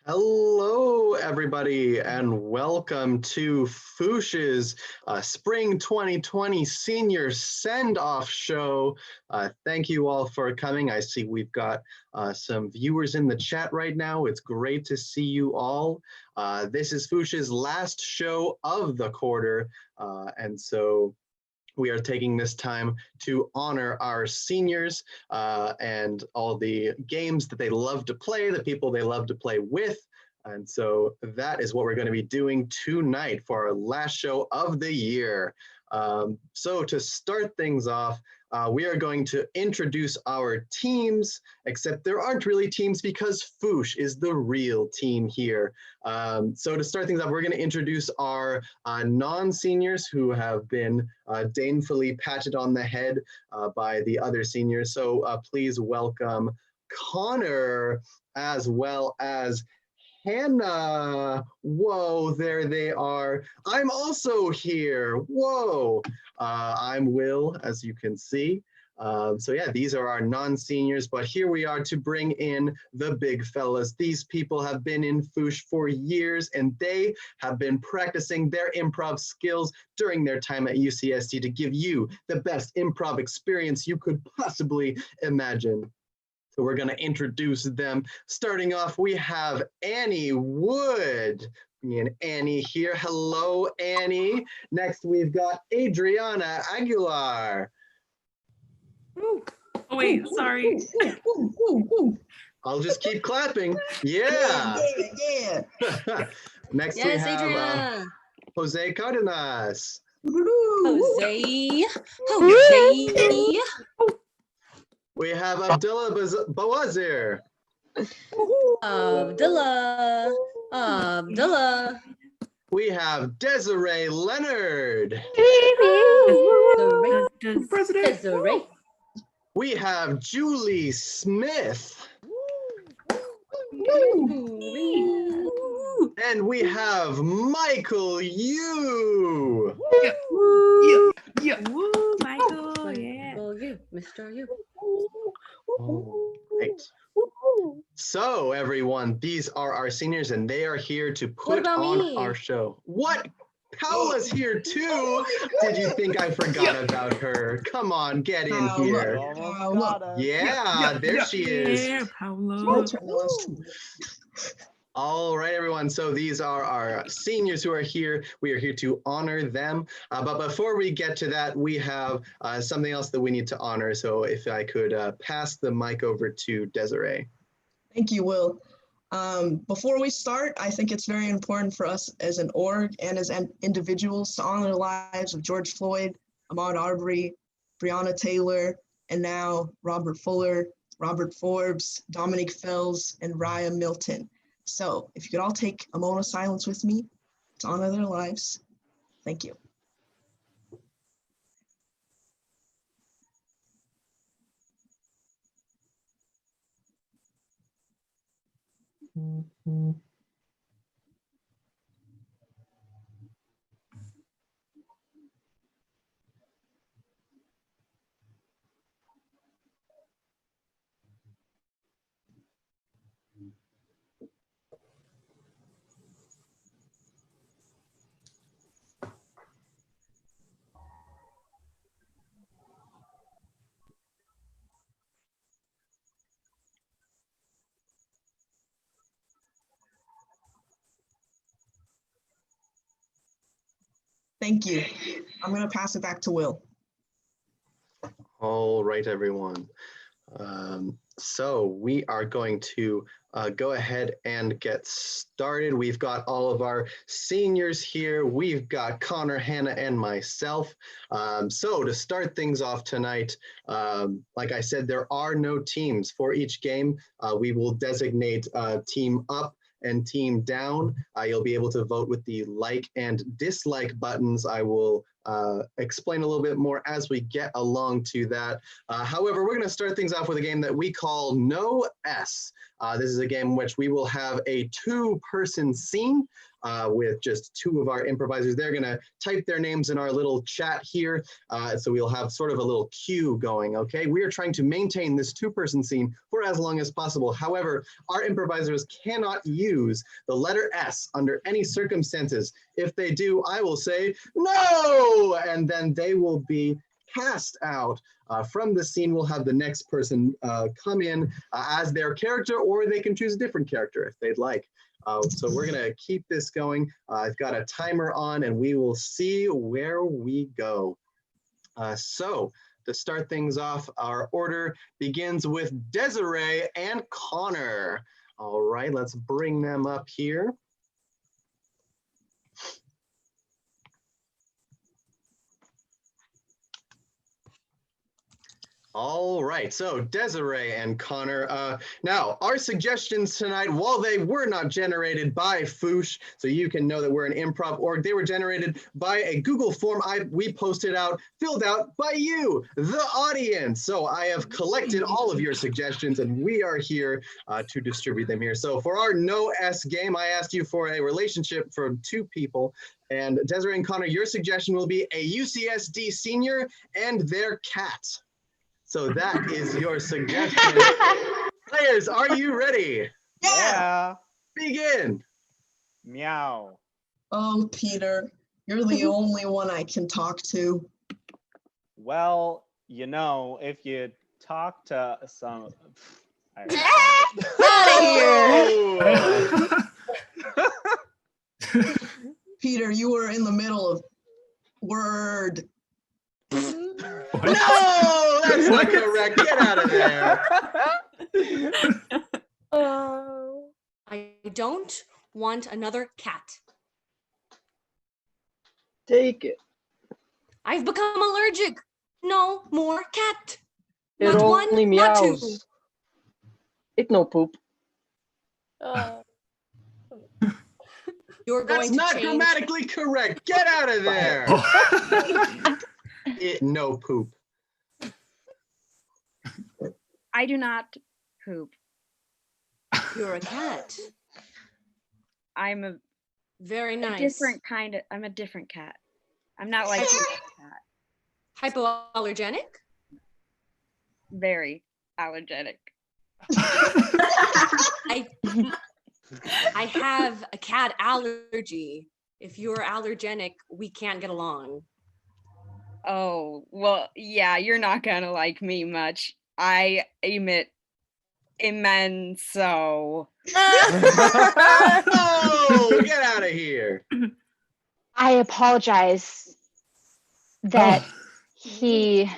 Hello, everybody, and welcome to Foosh's Spring 2020 Senior Send-Off Show. Thank you all for coming. I see we've got some viewers in the chat right now. It's great to see you all. This is Foosh's last show of the quarter, and so we are taking this time to honor our seniors and all the games that they love to play, the people they love to play with. And so that is what we're going to be doing tonight for our last show of the year. So to start things off, we are going to introduce our teams, except there aren't really teams because Foosh is the real team here. So to start things off, we're going to introduce our non-seniors who have been disdainfully patted on the head by the other seniors. So please welcome Connor as well as Hannah. Whoa, there they are. I'm also here. Whoa. I'm Will, as you can see. So yeah, these are our non-seniors, but here we are to bring in the big fellas. These people have been in Foosh for years, and they have been practicing their improv skills during their time at UCSD to give you the best improv experience you could possibly imagine. So we're going to introduce them. Starting off, we have Annie Wood. Me and Annie here. Hello, Annie. Next, we've got Adriana Aguilar. Oh, wait, sorry. I'll just keep clapping. Yeah. Yeah. Next, we have Jose Cardenas. Jose. We have Abdullah Bawazir. Abdullah. We have Desiree Leonard. Desiree. We have Julie Smith. And we have Michael Yu. Yeah. Woo, Michael, yeah. Mr. Yu. Right. So everyone, these are our seniors and they are here to put on our show. What? Paola's here too. Did you think I forgot about her? Come on, get in here. Yeah, there she is. Yeah, Paolo. All right, everyone. So these are our seniors who are here. We are here to honor them. But before we get to that, we have something else that we need to honor. So if I could pass the mic over to Desiree. Thank you, Will. Before we start, I think it's very important for us as an org and as individuals to honor the lives of George Floyd, Ahmaud Arbery, Breonna Taylor, and now Robert Fuller, Robert Forbes, Dominique Fells, and Raya Milton. So if you could all take a moment of silence with me to honor their lives. Thank you. Thank you. I'm going to pass it back to Will. All right, everyone. So we are going to go ahead and get started. We've got all of our seniors here. We've got Connor, Hannah, and myself. So to start things off tonight, like I said, there are no teams for each game. We will designate team up and team down. You'll be able to vote with the like and dislike buttons. I will explain a little bit more as we get along to that. However, we're going to start things off with a game that we call No S. This is a game in which we will have a two-person scene with just two of our improvisers. They're going to type their names in our little chat here, so we'll have sort of a little queue going, okay? We are trying to maintain this two-person scene for as long as possible. However, our improvisers cannot use the letter S under any circumstances. If they do, I will say, no! And then they will be cast out. From the scene, we'll have the next person come in as their character, or they can choose a different character if they'd like. So we're going to keep this going. I've got a timer on, and we will see where we go. So to start things off, our order begins with Desiree and Connor. All right, let's bring them up here. All right, so Desiree and Connor. Now, our suggestions tonight, while they were not generated by Foosh, so you can know that we're an improv org, they were generated by a Google form we posted out, filled out by you, the audience. So I have collected all of your suggestions, and we are here to distribute them here. So for our No S game, I asked you for a relationship from two people. And Desiree and Connor, your suggestion will be a UCSD senior and their cat. So that is your suggestion. Players, are you ready? Yeah. Begin. Meow. Oh, Peter, you're the only one I can talk to. Well, you know, if you talk to some... Out of here! Peter, you were in the middle of word. No, that's not correct. Get out of there. I don't want another cat. Take it. I've become allergic. No more cat. It Not one, only not two. meows. It no poop. You're going That's to not change. grammatically correct. Get out of there. It no poop. I do not poop. You're a cat. I'm a Very nice. different kind of. I'm a different cat. I'm not like your cat. Hypoallergenic? Very allergenic. I have a cat allergy. If you're allergenic, we can't get along. Oh, well, yeah, you're not gonna like me much. I emit immenso. Oh, get out of here. I apologize that he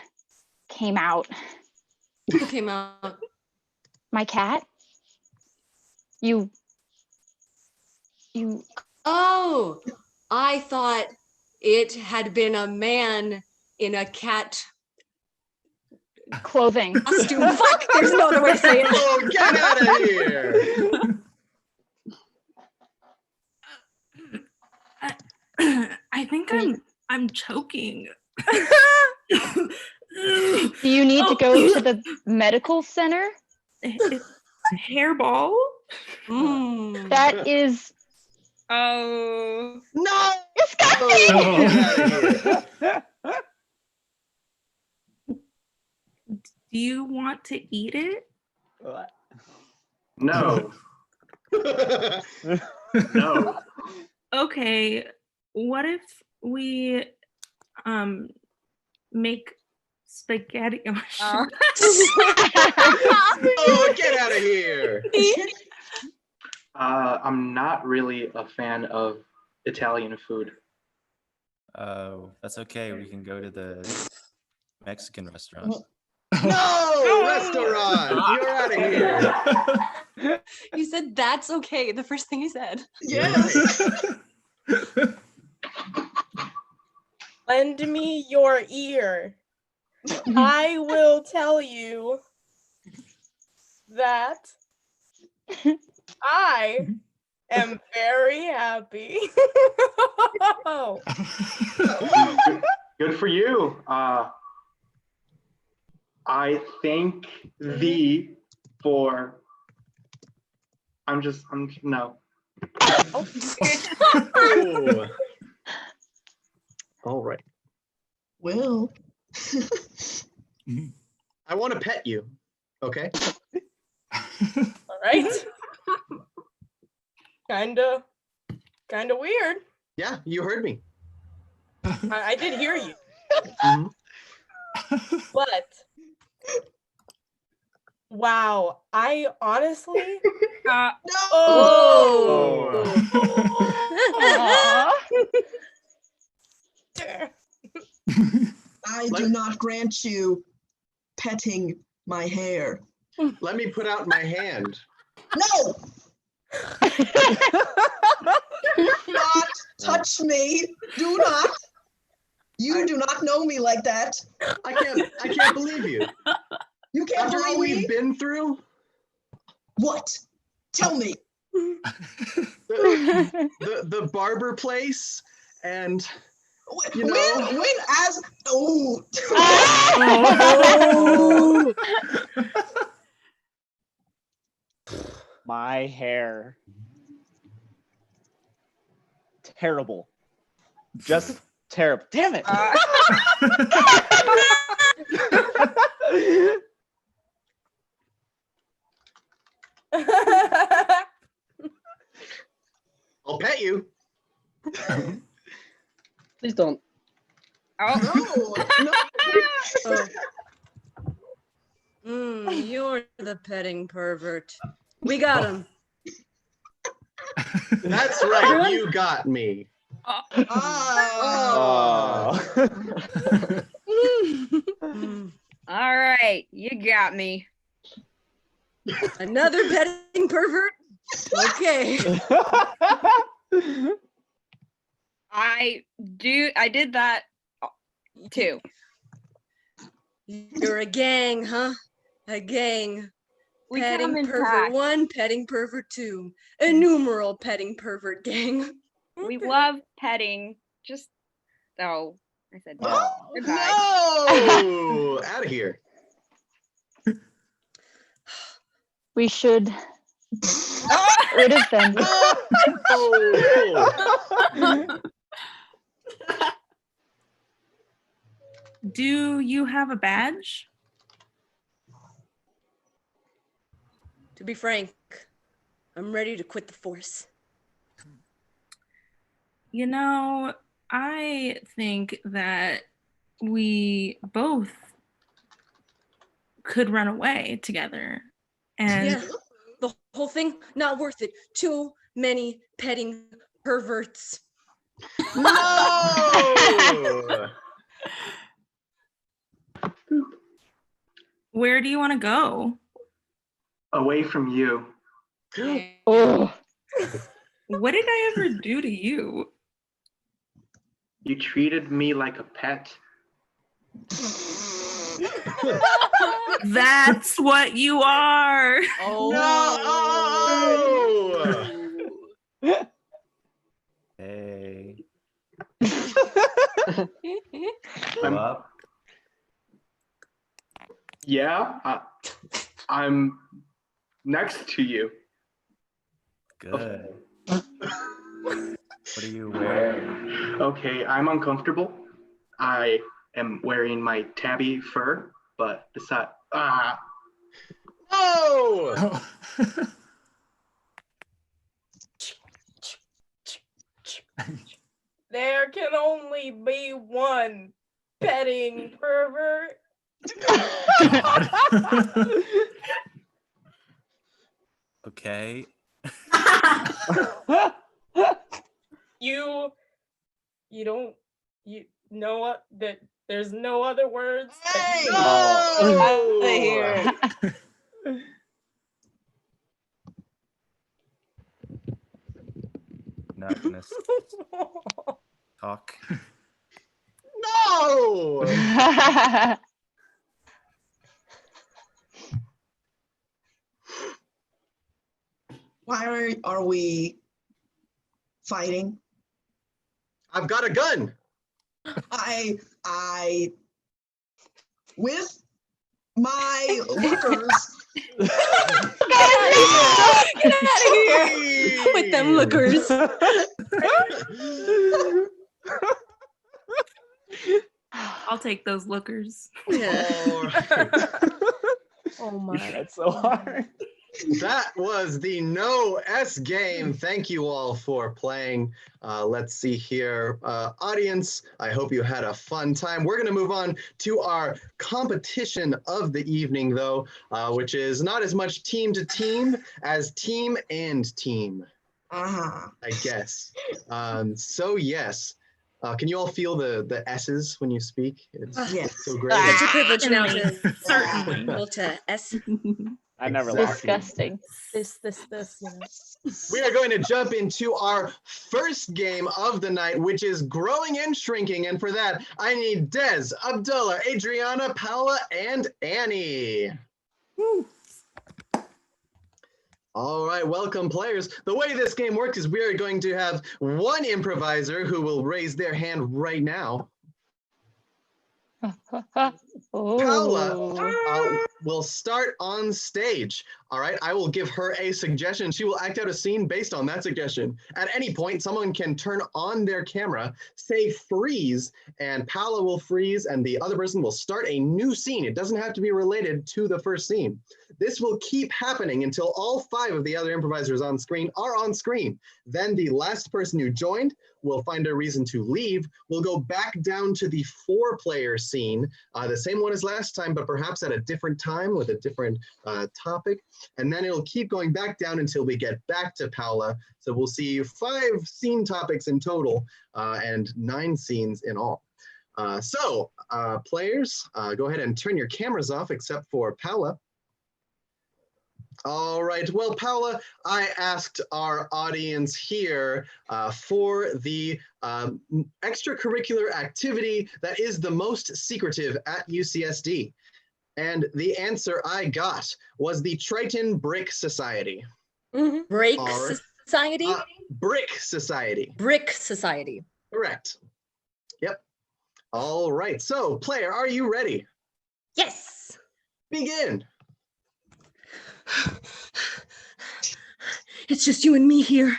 came out. Who came out? My cat? You. Oh, I thought it had been a man in a cat Clothing. costume. Fuck, there's no other way to say it. Oh, get out of here. I think I'm choking. Do you need to go to the medical center? It's hairball. Mm. That is Oh. No. disgusting. Oh, get out of here. Do you want to eat it? No. No. Okay. What if we make spaghetti? Oh, shit. Oh, get out of here. I'm not really a fan of Italian food. Oh, that's okay. We can go to the Mexican restaurant. No, restaurant. You're out of here. You said that's okay. The first thing you said. Yes. Lend me your ear. I will tell you that I am very happy. Good for you. I thank thee for. No. Oh. All right. Will. I want to pet you. Okay. All right. Kinda weird. Yeah, you heard me. I did hear you, Mhm. but wow, I honestly. Uh, Oh. I do not grant you petting my hair. Let me put out my hand. No! Do not touch me. Do not. You do not know me like that. I can't believe you. You can't After all believe me? we've been through, What? Tell me. the barber place, and you know. When as oh. My hair. Terrible. Just terrible. Damn it. I'll pet you. Please don't. Oh. You're the petting pervert. We got him. That's right. You got me. All right, you got me. Another petting pervert? Okay. I did that too. You're a gang, huh? A gang. We come Petting in pervert packs. 1, petting pervert 2. Innumerable petting pervert gang. We love petting. Just I said no. Goodbye. No! Out of here. We should rid of them. Oh. do you have a badge? To be frank, I'm ready to quit the force. You know, I think that we both could run away together. And Yeah, the whole thing, not worth it. Too many petting perverts. No! where do you want to go? Away from you. Oh. What did I ever do to you? You treated me like a pet. That's what you are. No! Hey. I'm up. Yeah, I'm next to you. Good. What are you wearing? Okay, I'm uncomfortable. I am wearing my tabby fur, but besides, Oh! There can only be one petting pervert. Okay. You know what that There's no other words. Hey! Oh. Out of here. Not gonna talk. No! Why are we fighting? I've got a gun. I with my lookers. Get out of here with them lookers. I'll take those lookers. All right. Oh my. That's so hard. That was the No S game. Thank you all for playing. Let's see here. Audience, I hope you had a fun time. We're going to move on to our competition of the evening, though, which is not as much team to team as team and team, Uh-huh. I guess. So, yes. Can you all feel the S's when you speak? It's Yes. so great. Such a privilege now to Certainly. able to S. I never lost. Disgusting. This, you know. We are going to jump into our first game of the night, which is Growing and Shrinking. And for that, I need Des, Abdullah, Adriana, Paula, and Annie. All right, welcome players. The way this game works is we are going to have one improviser who will raise their hand right now. Paula will start on stage. All right, I will give her a suggestion. She will act out a scene based on that suggestion. At any point, someone can turn on their camera, say freeze, and Paula will freeze, and the other person will start a new scene. It doesn't have to be related to the first scene. This will keep happening until all 5 of the other improvisers on screen are on screen. Then the last person who joined will find a reason to leave. We'll go back down to the 4-player scene, the same one as last time, but perhaps at a different time with a different topic. And then it'll keep going back down until we get back to Paula. So we'll see 5 scene topics in total and 9 scenes in all. Players, go ahead and turn your cameras off except for Paula. All right, well, Paula, I asked our audience here for the extracurricular activity that is the most secretive at UCSD. And the answer I got was the Triton Brick Society. Break Or, Society? Brick Society. Brick Society. Correct. Yep. All right, so player, are you ready? Yes. Begin. It's just you and me here.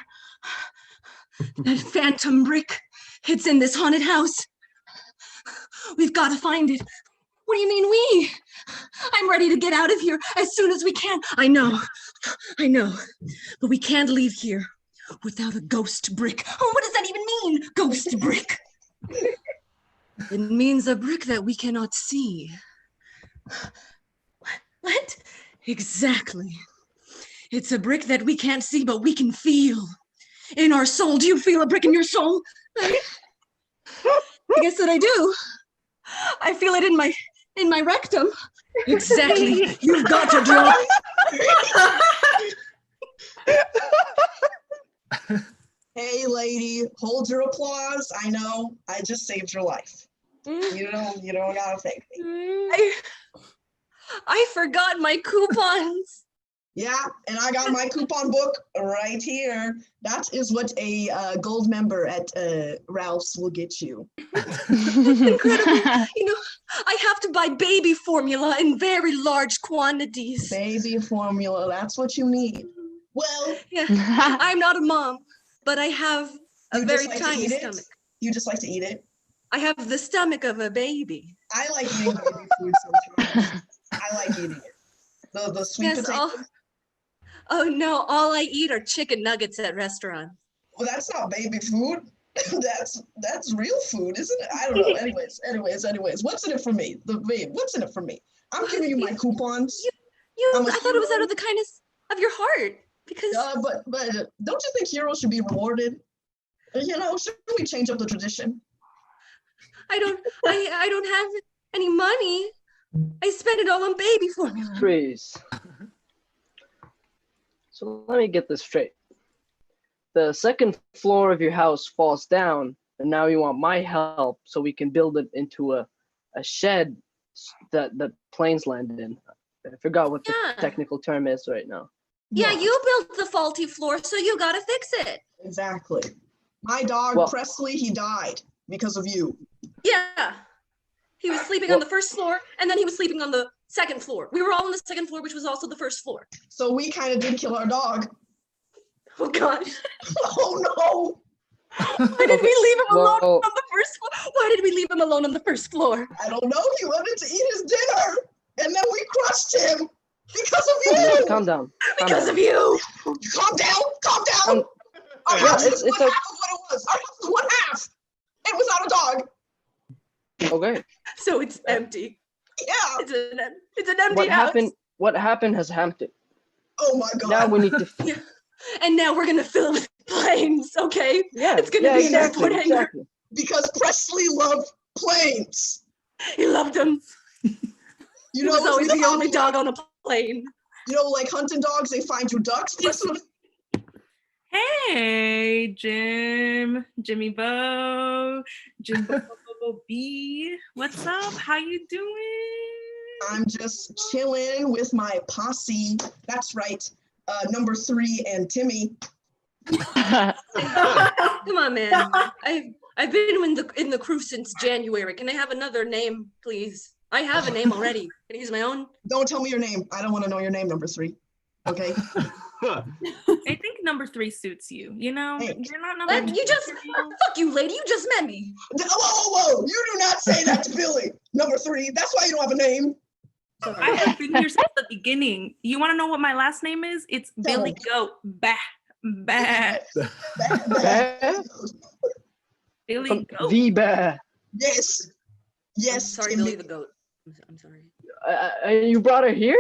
That phantom brick, it's in this haunted house. We've got to find it. What do you mean we? I'm ready to get out of here as soon as we can. I know, but we can't leave here without a ghost brick. Oh, what does that even mean, ghost brick? It means a brick that we cannot see. What? Exactly. It's a brick that we can't see, but we can feel. In our soul. Do you feel a brick in your soul? I guess that I do. I feel it in my rectum. Exactly. You've got to drop. Hey, lady, hold your applause. I know, I just saved your life. You don't gotta thank me. I forgot my coupons. Yeah, and I got my coupon book right here. That is what a gold member at Ralph's will get you. Incredible. I have to buy baby formula in very large quantities. Baby formula, that's what you need. Well, yeah, I'm not a mom, but I have a very tiny stomach. You just like to eat it? I have the stomach of a baby. I like eating baby food sometimes. I like eating it. The sweet potato. Oh no, all I eat are chicken nuggets at restaurants. Well, that's not baby food. that's real food, isn't it? I don't know. Anyways, what's in it for me? What's in it for me? I'm giving you my coupons. I thought it was out of the kindness of your heart. Because but don't you think heroes should be rewarded? Shouldn't we change up the tradition? I don't have any money. I spent it all on baby formula. Freeze. So let me get this straight. The second floor of your house falls down, and now you want my help so we can build it into a shed that planes land in. I forgot what the technical term is right now. Yeah, you built the faulty floor, so you gotta fix it. Exactly. My dog, Presley, he died because of you. Yeah. He was sleeping on the first floor, and then he was sleeping on the second floor. We were all on the second floor, which was also the first floor. So we kind of did kill our dog. Oh, gosh. Oh, no. Why did we leave him alone on the first floor? Why did we leave him alone on the first floor? I don't know. He wanted to eat his dinner, and then we crushed him because of you. Calm down. Because of you. Calm down. Calm down. Our house is one half of what it was. Our house is one half. It was without a dog. Okay. So it's empty. Yeah. It's an empty house. What happened has happened. Oh my God. Now we need to. Yeah. And now we're gonna fill it with planes, okay? Yeah. It's gonna be exactly, an airport hangar. exactly. Because Presley loved planes. He loved them. He was always the only dog on a plane. You know, like hunting dogs, they find you ducks. Presley. Hey, Jimmy Bo, Jim Bo B. What's up? How you doing? I'm just chilling with my posse. That's right. Number 3 and Timmy. Come on, man. I've been in the crew since January. Can I have another name, please? I have a name already. Can I use my own? Don't tell me your name. I don't want to know your name, number 3. Okay. I think number 3 suits you. You know, you're not number. Fuck you, lady. You just met me. Whoa! You do not say that to Billy. Number 3. That's why you don't have a name. I have been here since the beginning. You want to know what my last name is? It's Billy Goat. Bah. Billy Goat. The bear. Yes. I'm sorry, Billy the Goat. I'm sorry. You brought her here?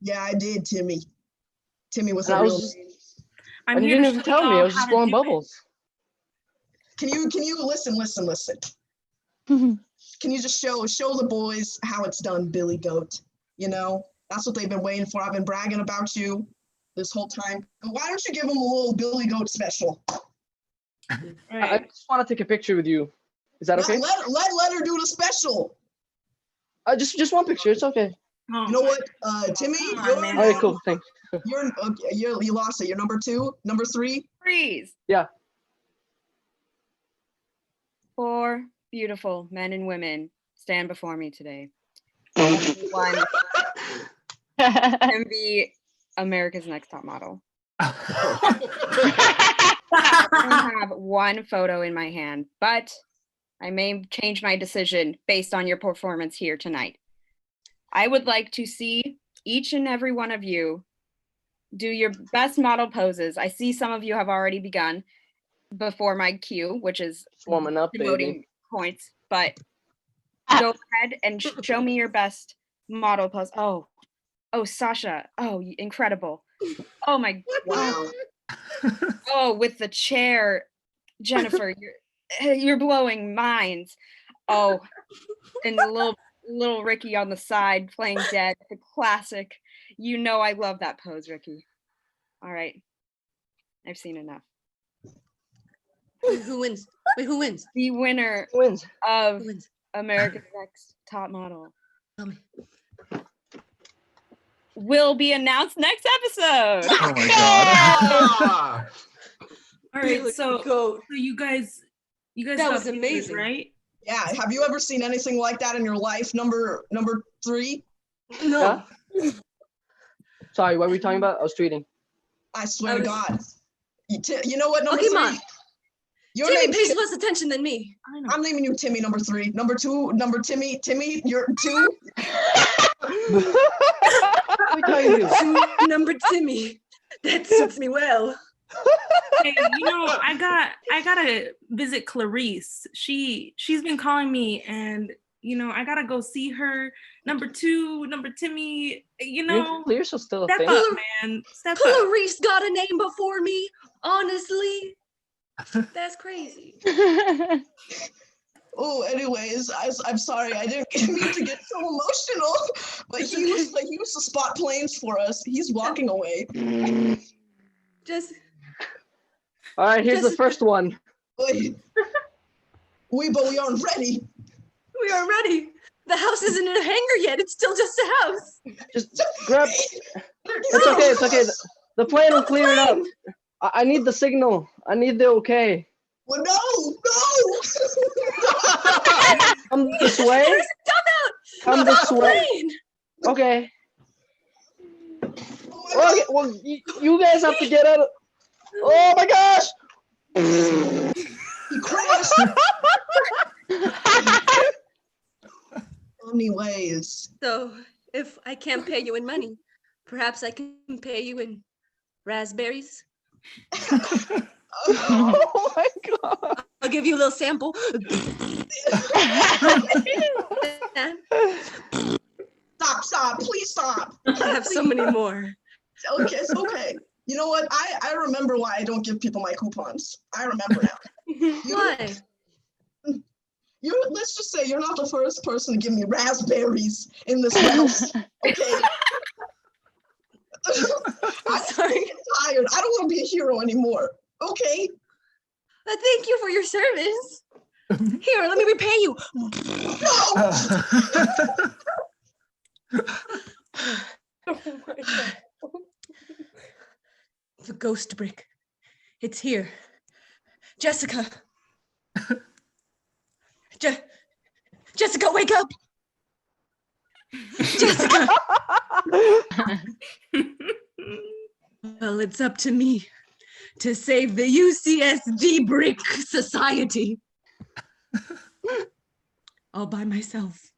Yeah, I did, Timmy. Timmy was And a real name. I'm you here didn't to even show tell me. y'all I was how just to blowing do it. bubbles. Can you listen? Can you just show the boys how it's done, Billy Goat? You know, that's what they've been waiting for. I've been bragging about you this whole time. Why don't you give them a little Billy Goat special? I just want to take a picture with you. Is that okay? Let her do the special. Just one picture. It's okay. You know what, Timmy? All right, cool. Thanks. You lost it. You're number 2, number 3. Freeze. Yeah. 4 beautiful men and women stand before me today. One can be America's Next Top Model. I have one photo in my hand, but I may change my decision based on your performance here tonight. I would like to see each and every one of you do your best model poses. I see some of you have already begun before my cue, which is warming up, demoting points, but go ahead and show me your best model pose. Oh, Sasha. Oh, incredible. Oh my, wow. Oh, with the chair, Jennifer, you're blowing minds. Oh, and the little Ricky on the side playing dead, the classic. You know I love that pose, Ricky. All right, I've seen enough. Who wins? Wait, who wins? The winner of America's Next Top Model will be announced next episode. Oh my god. All right, so you guys that got was pictures, amazing, right? Yeah. Have you ever seen anything like that in your life, number 3? No. Yeah? Sorry, what were we talking about? I was tweeting. I swear to God. You know what, number Okay, 3? Mom. Your Timmy name's pays less attention than me. I'm naming you Timmy, number 3. Number 2, Timmy, you're 2. Number Timmy. That suits me well. Hey, you know, I gotta visit Clarice. She's been calling me, and you know, I gotta go see her. Number 2, number Timmy. You know, Clarice is still a step thing. up, man. Step up. Clarice got a name before me. Honestly, that's crazy. Oh, anyways, I'm sorry. I didn't mean to get so emotional, but he used to spot planes for us. He's walking away. Just. All right, here's the first one. Wait. But we aren't ready. We aren't ready. The house isn't in a hangar yet. It's still just a house. Just grab. It's okay. It's okay. The plane will clear it up. I need the signal. I need the okay. Well, no. Come this way. There's a dumb out. Come this way. Plane. Okay. Okay. Well, you guys have to get out. Oh my gosh! He crashed. Anyways. So, if I can't pay you in money, perhaps I can pay you in raspberries. Oh my god! I'll give you a little sample. Stop! Please stop! I have so many more. Okay, it's okay. You know what? I remember why I don't give people my coupons. I remember now. Why? Let's just say you're not the first person to give me raspberries in this house. Okay. I'm sorry. Tired. I don't want to be a hero anymore. Okay. Thank you for your service. Here, let me repay you. No. Oh my God. The ghost brick. It's here. Jessica. Jessica, wake up. Jessica. Well, it's up to me to save the UCSD Brick Society. All by myself.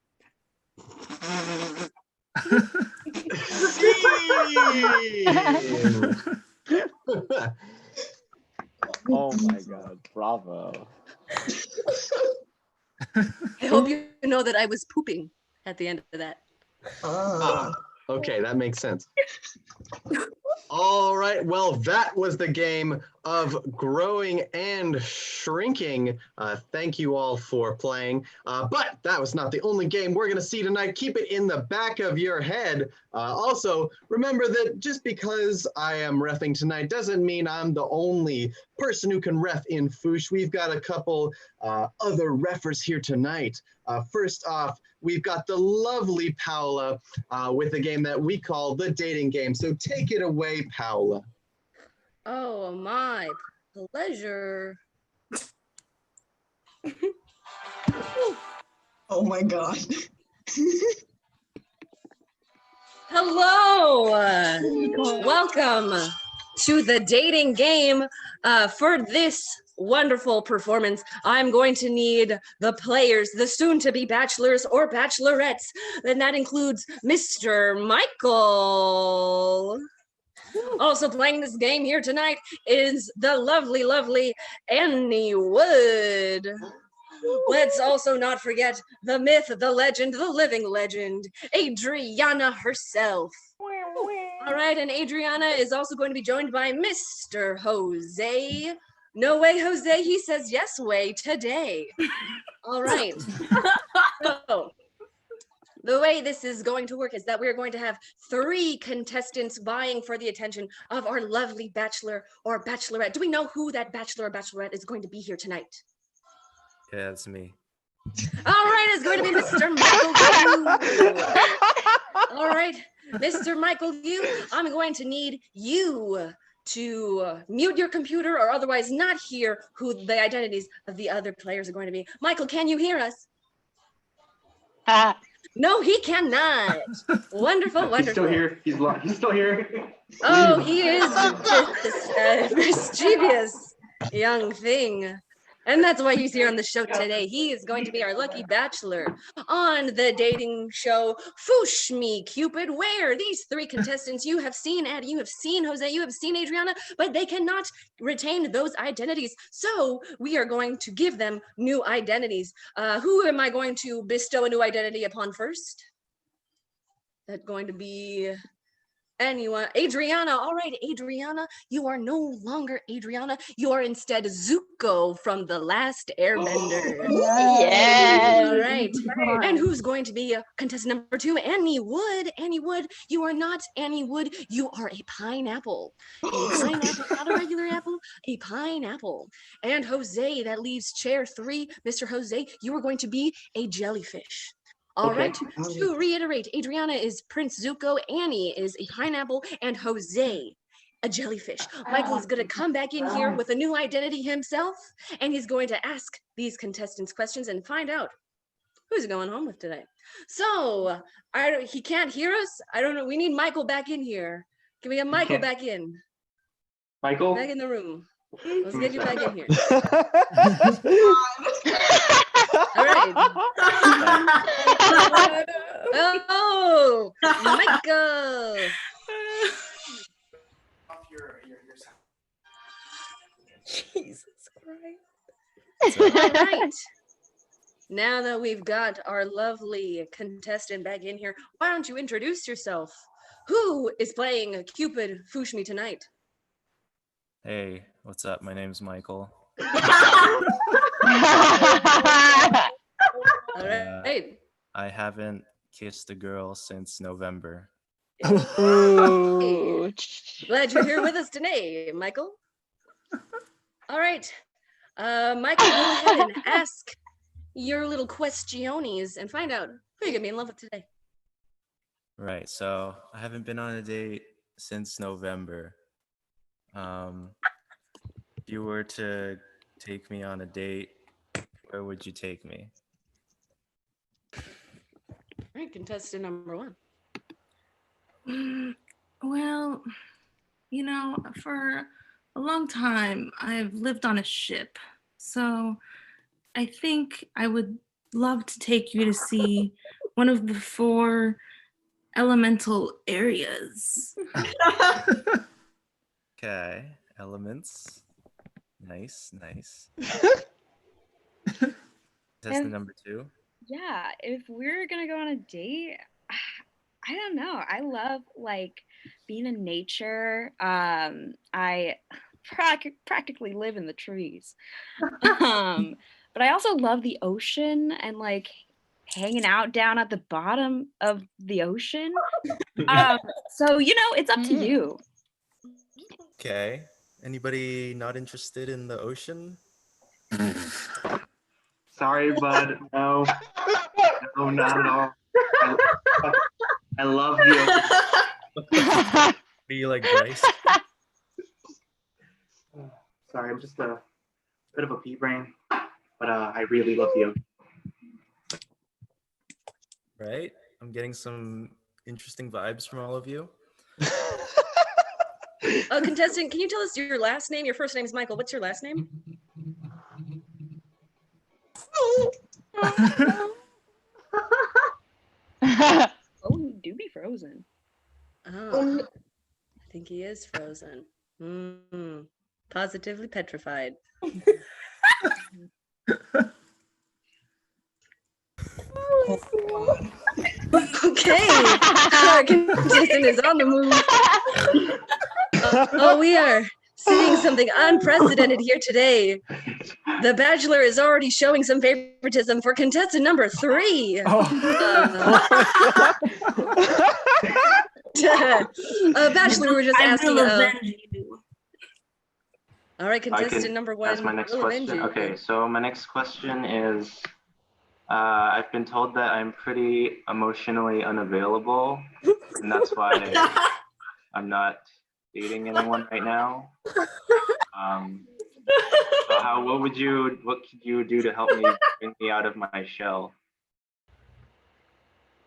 Oh my god, bravo. I hope you know that I was pooping at the end of that. Okay, that makes sense. All right, well, that was the game of growing and shrinking. Thank you all for playing. But that was not the only game we're going to see tonight. Keep it in the back of your head. Also, remember that just because I am reffing tonight doesn't mean I'm the only person who can ref in Foosh. We've got a couple other reffers here tonight. First off, we've got the lovely Paola with a game that we call the dating game. So take it away, Paola. Oh, my pleasure. Oh my God. Hello. Welcome to the dating game. For this wonderful performance, I'm going to need the players, the soon-to-be bachelors or bachelorettes, and that includes Mr. Michael. Also playing this game here tonight is the lovely, lovely Annie Wood. Let's also not forget the myth, the legend, the living legend, Adriana herself. All right, and Adriana is also going to be joined by Mr. Jose. No way, Jose, he says yes way today. All right. So, the way this is going to work is that we're going to have 3 contestants vying for the attention of our lovely bachelor or bachelorette. Do we know who that bachelor or bachelorette is going to be here tonight? Yeah, it's me. All right, it's going to be Mr. Michael Yu. All right, Mr. Michael Yu, I'm going to need you to mute your computer or otherwise not hear who the identities of the other players are going to be. Michael, can you hear us? No, he cannot. Wonderful, wonderful. He's still here. He's still here. Oh, he is this mischievous young thing. And that's why he's here on the show today. He is going to be our lucky bachelor on the dating show Foosh Me Cupid, where these 3 contestants you have seen Addie, you have seen Jose, you have seen Adriana, but they cannot retain those identities. So we are going to give them new identities. Who am I going to bestow a new identity upon first? That's going to be Anyone? Adriana. All right, Adriana, you are no longer Adriana. You are instead Zuko from The Last Airbender. Yes. All right. And who's going to be contestant number 2? Annie Wood. Annie Wood, you are not Annie Wood. You are a pineapple. A pineapple, not a regular apple, a pineapple. And Jose, that leaves chair 3. Mr. Jose, you are going to be a jellyfish. All Okay. right. To reiterate, Adriana is Prince Zuko, Annie is a pineapple, and Jose, a jellyfish. Michael is going to come back in here with a new identity himself, and he's going to ask these contestants questions and find out who's he going home with today. So, he can't hear us. I don't know. We need Michael back in here. Can we get Michael back in? Michael? Back in the room. Let's get you back in here. All right. Oh, Michael. Jesus Christ. All right. Now that we've got our lovely contestant back in here, why don't you introduce yourself? Who is playing Cupid Foosh Me tonight? Hey, what's up? My name's Michael. All right. I haven't kissed a girl since November. Hey, glad you're here with us today, Michael. All right. Michael, go ahead and ask your little questiones and find out who you're gonna be in love with today. Right, so I haven't been on a date since November. If you were to take me on a date, where would you take me? All right, contestant number 1. Well, you know, for a long time, I've lived on a ship. So I think I would love to take you to see one of the 4 elemental areas. Okay, elements. Nice, nice. Contestant number 2. Yeah, if we're gonna go on a date, I don't know. I love like being in nature. I practically live in the trees. But I also love the ocean and like hanging out down at the bottom of the ocean. So you know, it's up to you. Okay. Anybody not interested in the ocean? Sorry, bud. No. No, not at all. I love the ocean. Do you like Bryce? Sorry, I'm just a bit of a pea brain, but I really love the ocean. Right? I'm getting some interesting vibes from all of you. Contestant, can you tell us your last name? Your first name is Michael. What's your last name? Oh, you do be frozen. Oh, I think he is frozen. Positively petrified. Okay, our contestant is on the move. Oh, we are seeing something unprecedented here today. The Bachelor is already showing some favoritism for contestant number 3. Bachelor, we were just asking. All right, contestant number 1. That's my next question. Okay, so my next question is, I've been told that I'm pretty emotionally unavailable, and that's why I'm not dating anyone right now. So what could you do to help me bring me out of my shell?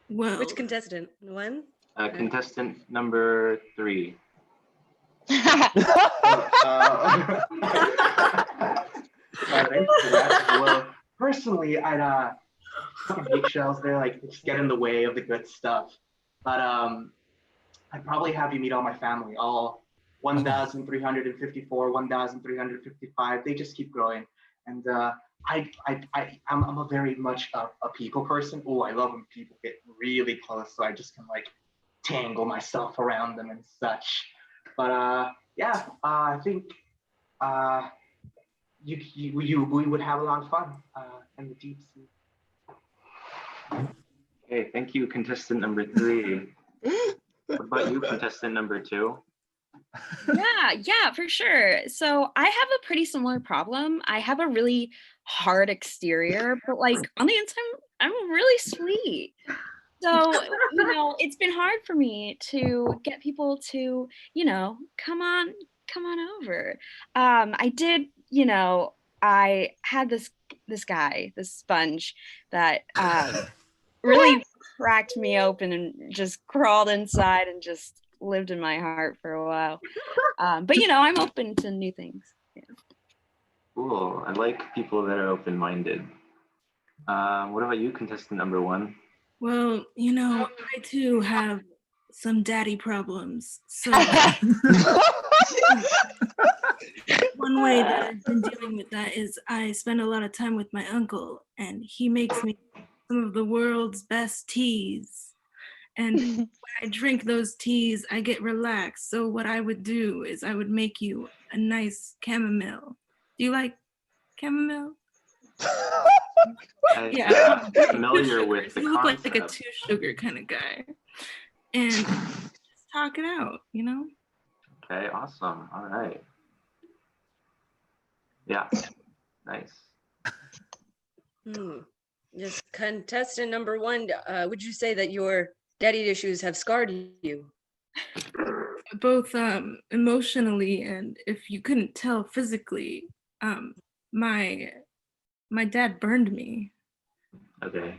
Well, which contestant? 1? Contestant number 3. Well, personally, I'd fucking eggshells. They're like, they just get in the way of the good stuff. But I'd probably have you meet all my family, all 1,354, 1,355. They just keep growing, and I'm a very much a people person. Oh, I love when people get really close, so I just can like tangle myself around them and such. But yeah, I think we would have a lot of fun in the deep sea. Okay, thank you, contestant number 3. What about you, contestant number 2? Yeah, for sure. So I have a pretty similar problem. I have a really hard exterior, but like on the inside, I'm really sweet. So, it's been hard for me to get people to, come on over. I did, I had this guy, this sponge that really cracked me open and just crawled inside and just lived in my heart for a while. But I'm open to new things. Yeah. Cool. I like people that are open-minded. What about you, contestant number 1? Well, I too have some daddy problems. So one way that I've been dealing with that is I spend a lot of time with my uncle, and he makes me some of the world's best teas. And when I drink those teas, I get relaxed. So what I would do is I would make you a nice chamomile. Do you like chamomile? I'm familiar with the You look concept. like a 2 sugar kind of guy. And just talk it out, Okay, awesome. All right. Yeah, nice. Yes, contestant number 1, would you say that your daddy issues have scarred you? Both emotionally and, if you couldn't tell, physically. My dad burned me. Okay.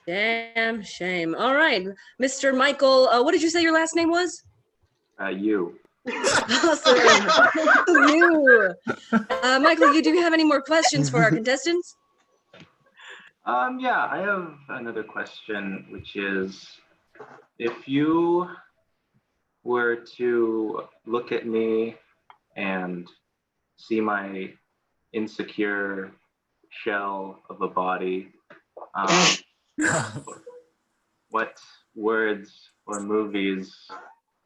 Damn shame. All right, Mr. Michael, what did you say your last name was? You. Awesome. You. Michael, do you have any more questions for our contestants? Yeah, I have another question, which is, if you were to look at me and see my insecure shell of a body, what words or movies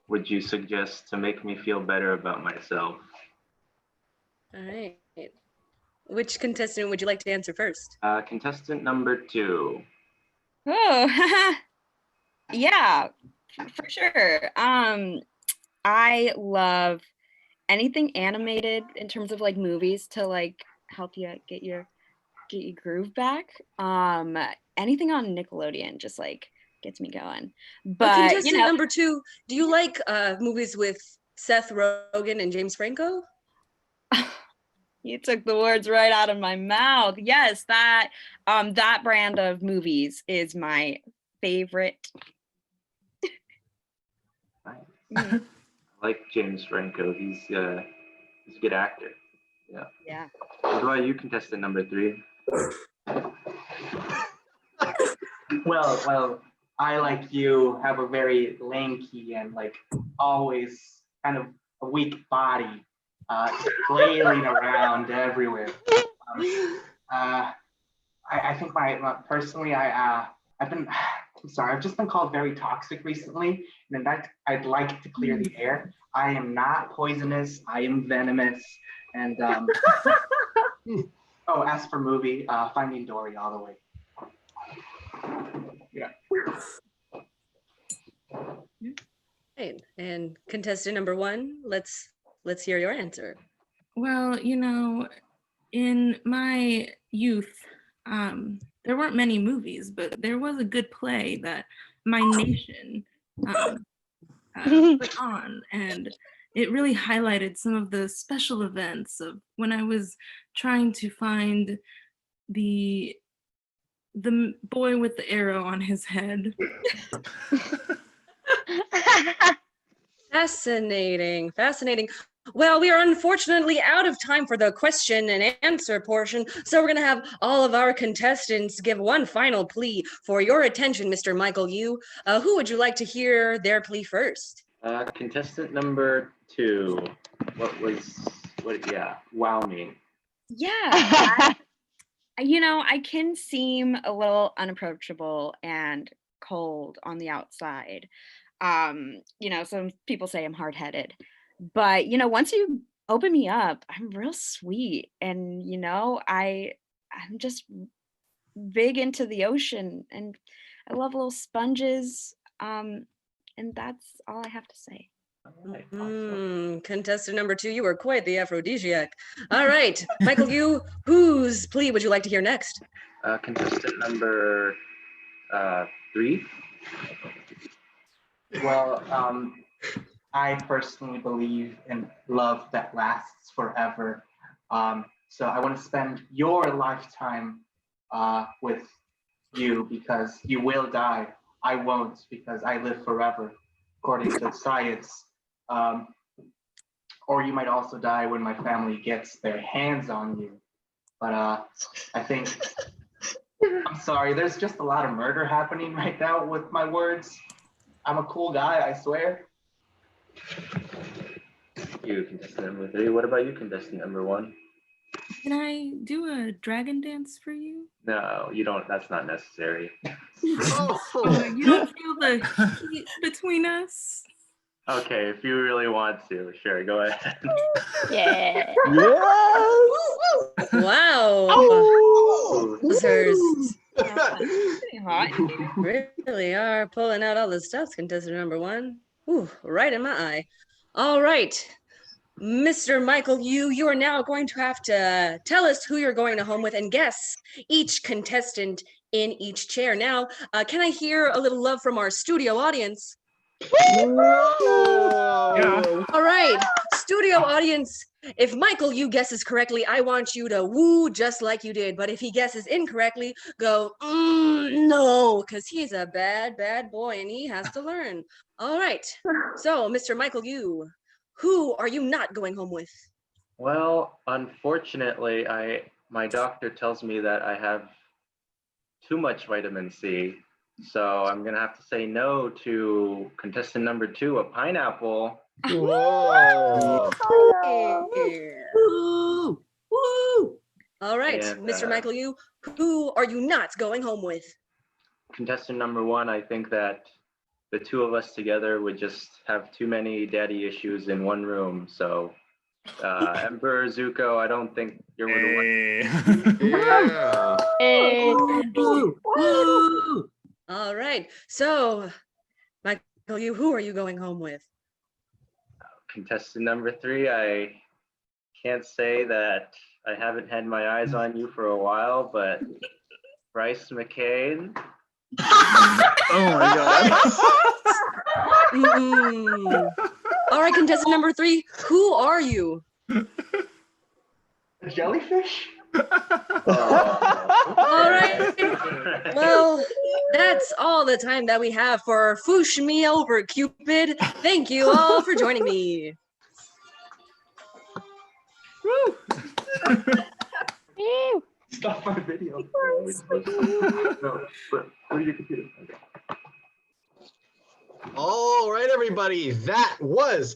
would you suggest to make me feel better about myself? All right. Which contestant would you like to answer first? Contestant number 2. Oh, yeah, for sure. I love anything animated in terms of like movies to like help you get your groove back. Anything on Nickelodeon just like gets me going. But contestant number 2, do you like movies with Seth Rogen and James Franco? You took the words right out of my mouth. Yes, that brand of movies is my favorite. I like James Franco. He's a good actor. Yeah. What about you, contestant number 3? Well, I, like you, have a very lanky and like always kind of a weak body, flailing around everywhere. I think personally, I've just been called very toxic recently, and in fact, I'd like to clear the air. I am not poisonous. I am venomous, and oh, as for movie, Finding Dory all the way. Yeah. Right. And contestant number 1, let's hear your answer. Well, in my youth, there weren't many movies, but there was a good play that my nation put on, and it really highlighted some of the special events of when I was trying to find the boy with the arrow on his head. Fascinating. Well, we are unfortunately out of time for the question and answer portion, so we're going to have all of our contestants give one final plea for your attention, Mr. Michael Yu. Who would you like to hear their plea first? Contestant number 2. Wow me. Yeah. I can seem a little unapproachable and cold on the outside. Some people say I'm hard-headed, but once you open me up, I'm real sweet, and I'm just big into the ocean, and I love little sponges. And that's all I have to say. Contestant number 2, you were quite the aphrodisiac. All right, Michael, whose plea would you like to hear next? Contestant number 3. Well, I personally believe in love that lasts forever. So I want to spend your lifetime with you because you will die. I won't because I live forever, according to science. Or you might also die when my family gets their hands on you. But I think, I'm sorry, there's just a lot of murder happening right now with my words. I'm a cool guy, I swear. You, contestant number 3. What about you, contestant number 1? Can I do a dragon dance for you? No, you don't. That's not necessary. You don't feel the heat between us? Okay, if you really want to, sure, go ahead. Yeah. Wow. Losers really are pulling out all the stops, contestant number 1. Ooh, right in my eye. All right, Mr. Michael, you are now going to have to tell us who you're going to home with and guess each contestant in each chair. Now, can I hear a little love from our studio audience? Whoa. All right, studio audience, if Michael, you guesses correctly, I want you to woo just like you did. But if he guesses incorrectly, go, no, because he's a bad, bad boy and he has to learn. All right, so Mr. Michael, who are you not going home with? Well, unfortunately, my doctor tells me that I have too much vitamin C. So I'm gonna have to say no to contestant number 2, a pineapple. Whoa. Woo, woo. All right, And, Mr. Michael, who are you not going home with? Contestant number 1, I think that the 2 of us together would just have too many daddy issues in one room. So Emperor Zuko, I don't think you're the Yeah. Hey. All right, so Michael, who are you going home with? Contestant number 3, I can't say that I haven't had my eyes on you for a while, but Bryce McCain. Oh my God. All right, contestant number 3, who are you? A jellyfish? All right. Well, that's all the time that we have for Foosh Me Over, Cupid. Thank you all for joining me. Stop my video. No, but what are your computer? All right, everybody, that was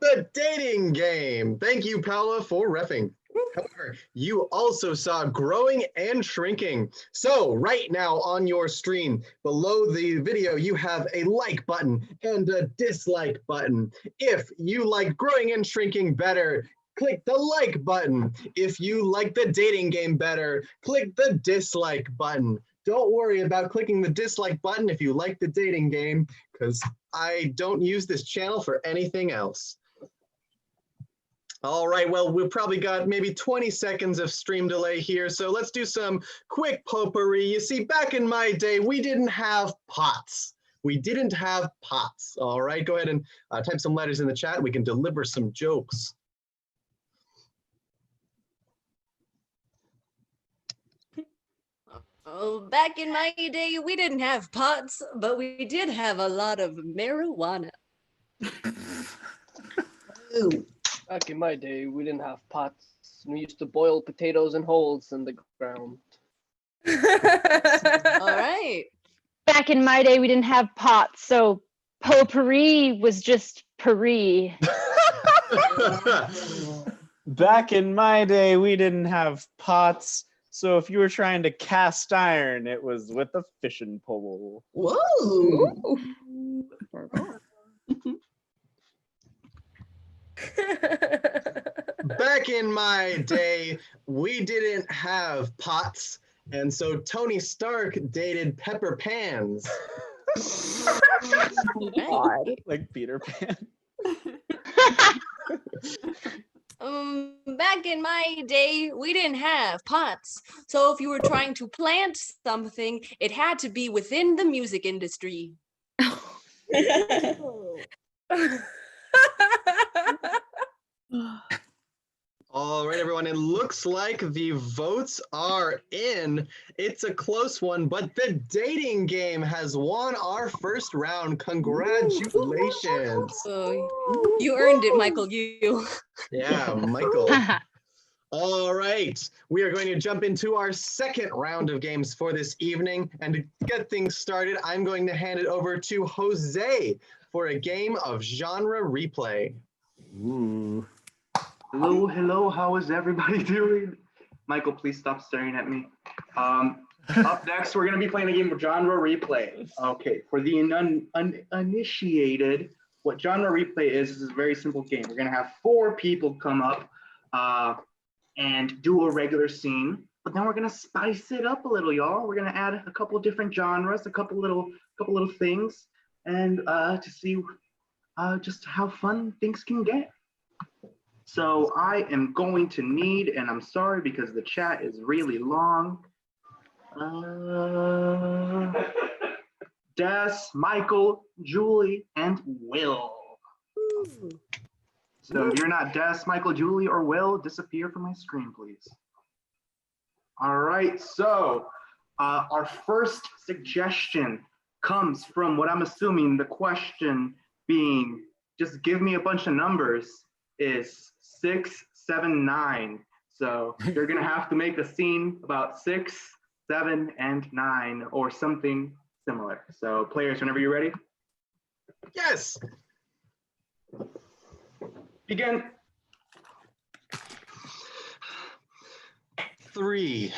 the dating game. Thank you, Paula, for reffing. However, you also saw growing and shrinking. So right now on your screen below the video, you have a like button and a dislike button. If you like growing and shrinking better, click the like button. If you like the dating game better, click the dislike button. Don't worry about clicking the dislike button if you like the dating game, because I don't use this channel for anything else. All right, well, we've probably got maybe 20 seconds of stream delay here, so let's do some quick potpourri. You see, back in my day, we didn't have pots. We didn't have pots. All right, go ahead and type some letters in the chat. We can deliver some jokes. Oh, back in my day, we didn't have pots, but we did have a lot of marijuana. Back in my day, we didn't have pots. We used to boil potatoes in holes in the ground. All right. Back in my day, we didn't have pots, so potpourri was just pourri. Back in my day, we didn't have pots, So if you were trying to cast iron, it was with a fishing pole. Whoa. Back in my day, we didn't have pots, and so Tony Stark dated Pepper Pans. Like Peter Pan. Back in my day, we didn't have pots. So if you were trying to plant something, it had to be within the music industry. All right, everyone, it looks like the votes are in. It's a close one, but the dating game has won our first round. Congratulations. You earned it, Michael. You. Yeah, Michael. All right, we are going to jump into our second round of games for this evening. And to get things started, I'm going to hand it over to Jose for a game of genre replay. Ooh. Hello, how is everybody doing? Michael, please stop staring at me. Up next, we're going to be playing a game of genre replay. Okay, for the uninitiated, what genre replay is a very simple game. We're going to have 4 people come up and do a regular scene, but then we're going to spice it up a little, y'all. We're going to add a couple different genres, a couple little things, and to see just how fun things can get. So I am going to need, and I'm sorry because the chat is really long. Des, Michael, Julie, and Will. So if you're not Des, Michael, Julie, or Will, disappear from my screen, please. All right, so our first suggestion comes from what I'm assuming the question being, just give me a bunch of numbers, is 6, 7, 9. So you're gonna have to make a scene about 6, 7, and 9, or something similar. So players, whenever you're ready. Yes. Begin. 3,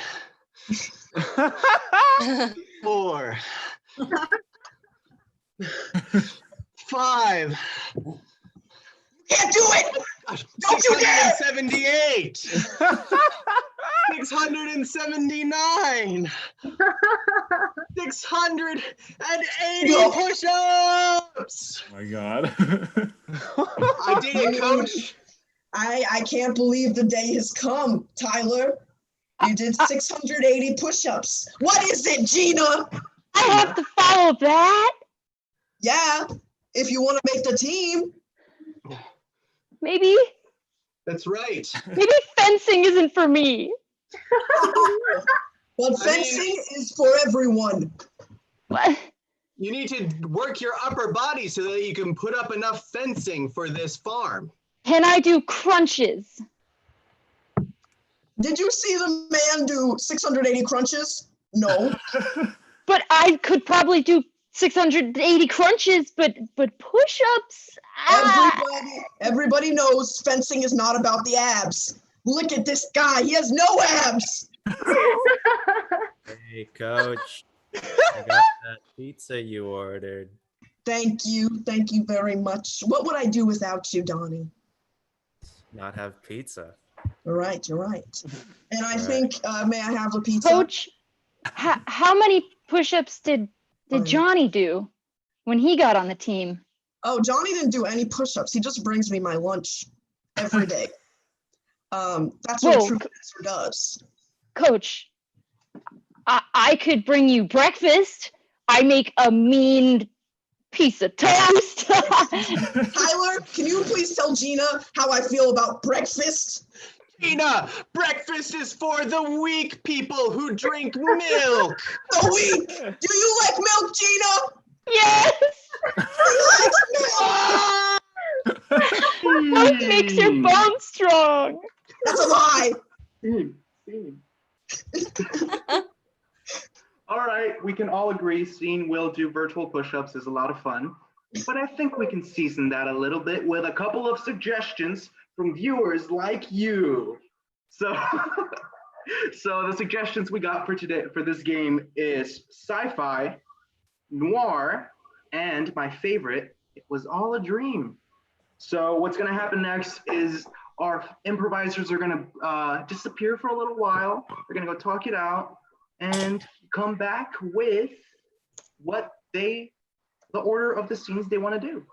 4, 5. Can't do it! Don't you dare! 678. 679. 680 push-ups. Oh my God. I did it, coach. I can't believe the day has come, Tyler. You did 680 push-ups. What is it, Gina? I have to follow that. Yeah, if you want to make the team. Maybe That's right. fencing isn't for me. But fencing is for everyone. What? You need to work your upper body so that you can put up enough fencing for this farm. Can I do crunches? Did you see the man do 680 crunches? No. But I could probably do 680 crunches, but push-ups. Everybody knows fencing is not about the abs. Look at this guy. He has no abs. Hey, coach. I got that pizza you ordered. Thank you. Thank you very much. What would I do without you, Donnie? Not have pizza. You're right. You're right. And I think, may I have a pizza? Coach, how many push-ups did Johnny do when he got on the team? Oh, Johnny didn't do any push-ups. He just brings me my lunch every day. That's what a true dancer does. Coach, I could bring you breakfast. I make a mean piece of toast. Tyler, can you please tell Gina how I feel about breakfast? Gina, breakfast is for the weak people who drink milk. The weak? Do you like milk, Gina? Yes. Milk makes your bones strong. That's a lie. All right, we can all agree seeing Will do virtual push-ups is a lot of fun, but I think we can season that a little bit with a couple of suggestions from viewers like you. So So the suggestions we got for today for this game is sci-fi, noir, and my favorite, it was all a dream. So what's going to happen next is our improvisers are going to disappear for a little while. They're going to go talk it out and come back with the order of the scenes they want to do.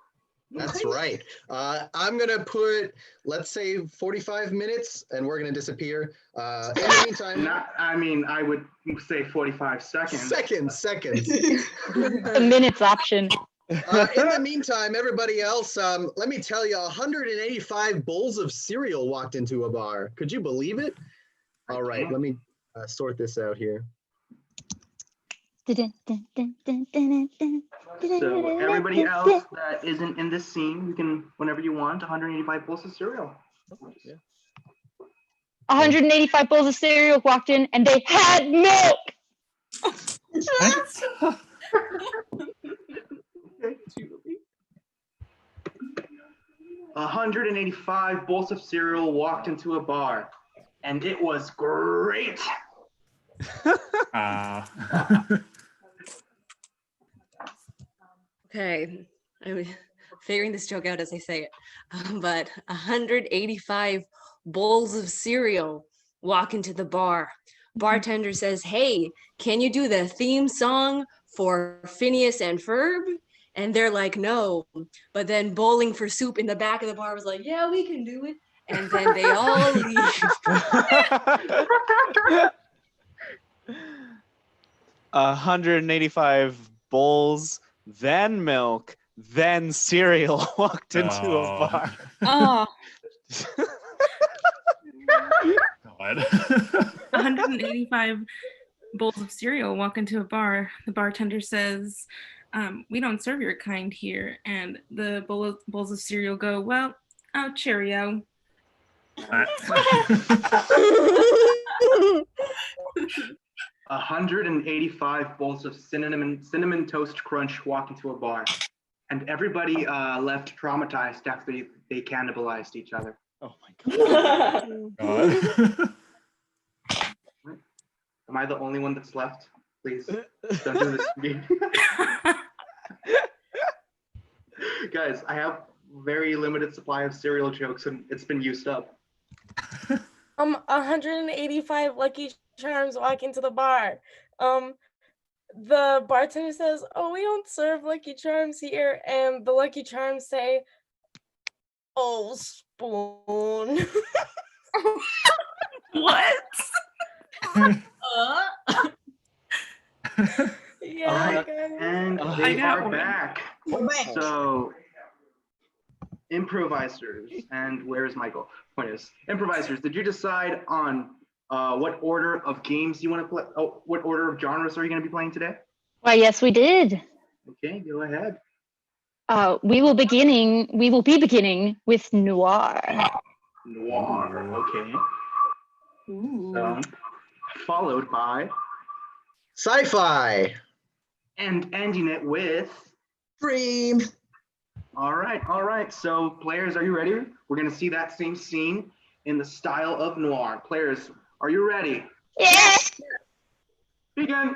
That's right. I'm going to put, let's say 45 minutes and we're going to disappear. In the meantime. I would say 45 seconds. Seconds. The minutes option. In the meantime, everybody else, let me tell you, 185 bowls of cereal walked into a bar. Could you believe it? All right, let me sort this out here. So everybody else that isn't in this scene, you can, whenever you want, 185 bowls of cereal. 185 bowls of cereal walked in and they had milk. 185 bowls of cereal walked into a bar, and it was great. Okay, I'm figuring this joke out as I say it. But 185 bowls of cereal walk into the bar. Bartender says, "Hey, can you do the theme song for Phineas and Ferb?" And they're like, "No." But then Bowling for Soup in the back of the bar was like, "Yeah, we can do it." And then they all leave. 185 bowls, then milk, then cereal walked into a bar. Oh. God. 185 bowls of cereal walk into a bar. The bartender says, "We don't serve your kind here." And the bowls of cereal go, "Well, oh, cheerio." 185 bowls of cinnamon toast crunch walk into a bar, and everybody left traumatized after they cannibalized each other. Oh my God. Am I the only one that's left? Please don't do this to me. Guys, I have very limited supply of cereal jokes and it's been used up. 185 Lucky Charms walk into the bar. The bartender says, "Oh, we don't serve Lucky Charms here." And the Lucky Charms say, "Oh, spoon." What? Yeah, All right, guys. and they are back. So, improvisers, and where's Michael? Point is, improvisers, did you decide on what order of games you want to play? Oh, what order of genres are you going to be playing today? Why, yes, we did. Okay, go ahead. We will be beginning with noir. Noir, okay. So, followed by sci-fi, and ending it with dream. All right. So, players, are you ready? We're going to see that same scene in the style of noir. Players, are you ready? Yes. Begin.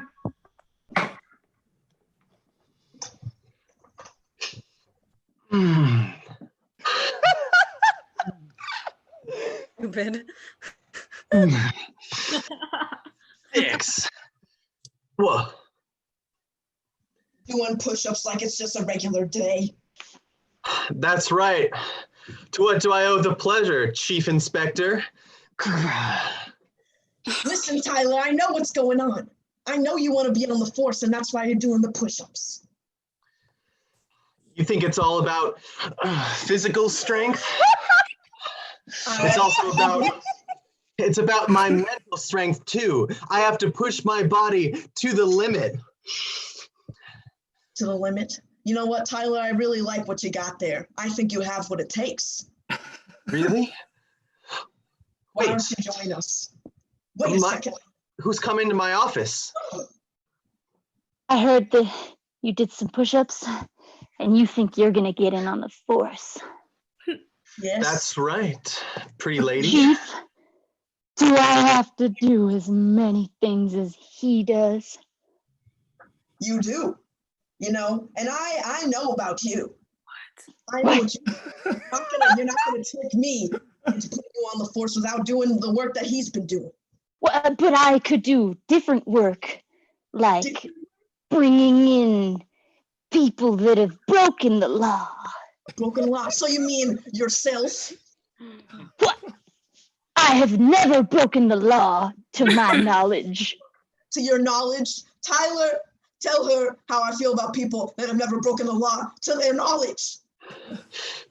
Stupid. Six. Whoa. Doing push-ups like it's just a regular day. That's right. To what do I owe the pleasure, Chief Inspector? Listen, Tyler, I know what's going on. I know you want to be on the force, and that's why you're doing the push-ups. You think it's all about physical strength? It's about my mental strength too. I have to push my body to the limit. To the limit? You know what, Tyler? I really like what you got there. I think you have what it takes. Really? Why don't you join us? Wait a second. Who's come into my office? I heard that you did some push-ups and you think you're gonna get in on the force. Yes. That's right, pretty lady. Chief, Do I have to do as many things as he does? You do, you know, and I know about you. I know what you do. You're not gonna trick me into putting you on the force without doing the work that he's been doing. Well, but I could do different work, like bringing in people that have broken the law. Broken law? So you mean yourself? What? I have never broken the law, to my knowledge. To your knowledge? Tyler, tell her how I feel about people that have never broken the law, to their knowledge.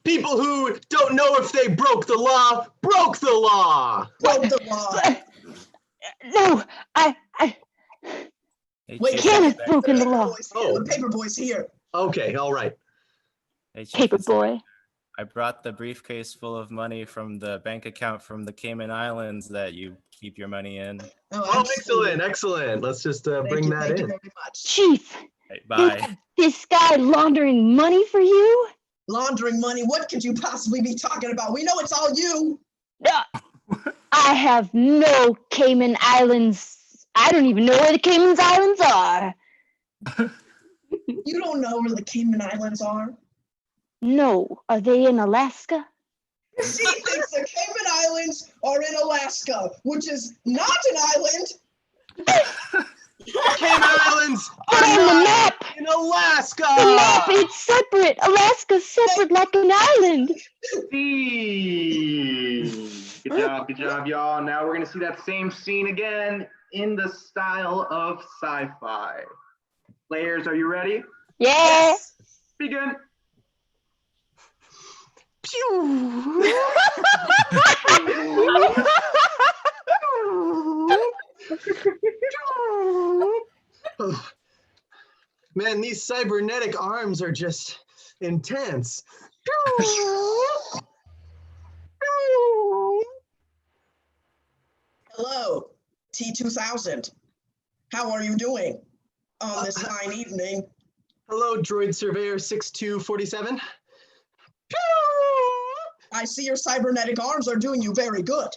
People who don't know if they broke the law, broke the law. Broke the law. No, I Wait, can't have broken the law. The paper boy's here. Okay, all right. Hey, Chief Paper Inspector, boy. I brought the briefcase full of money from the bank account from the Cayman Islands that you keep your money in. Oh, excellent, excellent. Let's just bring that in. Chief, Hey, bye. this guy laundering money for you? Laundering money? What could you possibly be talking about? We know it's all you. I have no Cayman Islands. I don't even know where the Cayman Islands are. You don't know where the Cayman Islands are? No, are they in Alaska? She thinks the Cayman Islands are in Alaska, which is not an island. Cayman Islands But on the map! in Alaska! The map, it's separate. Alaska's separate like an island. Good job, y'all. Now we're gonna see that same scene again in the style of sci-fi. Players, are you ready? Yeah. Begin. Man, these cybernetic arms are just intense. Hello, T2000. How are you doing on this fine evening? Hello, Droid Surveyor 6247. I see your cybernetic arms are doing you very good.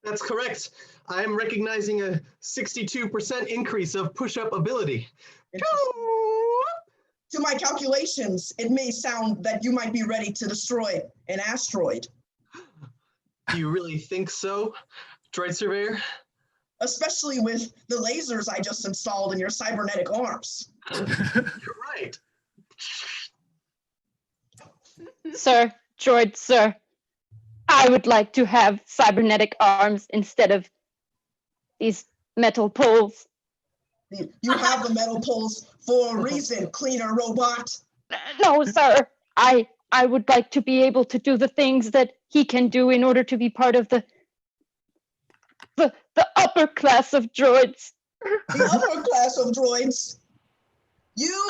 That's correct. I'm recognizing a 62% increase of push-up ability. To my calculations, it may sound that you might be ready to destroy an asteroid. Do you really think so, Droid Surveyor? Especially with the lasers I just installed in your cybernetic arms. You're right. Sir, droid, sir, I would like to have cybernetic arms instead of these metal poles. You have the metal poles for a reason, cleaner robot. No, sir. I would like to be able to do the things that he can do in order to be part of the upper class of droids. The upper class of droids? You,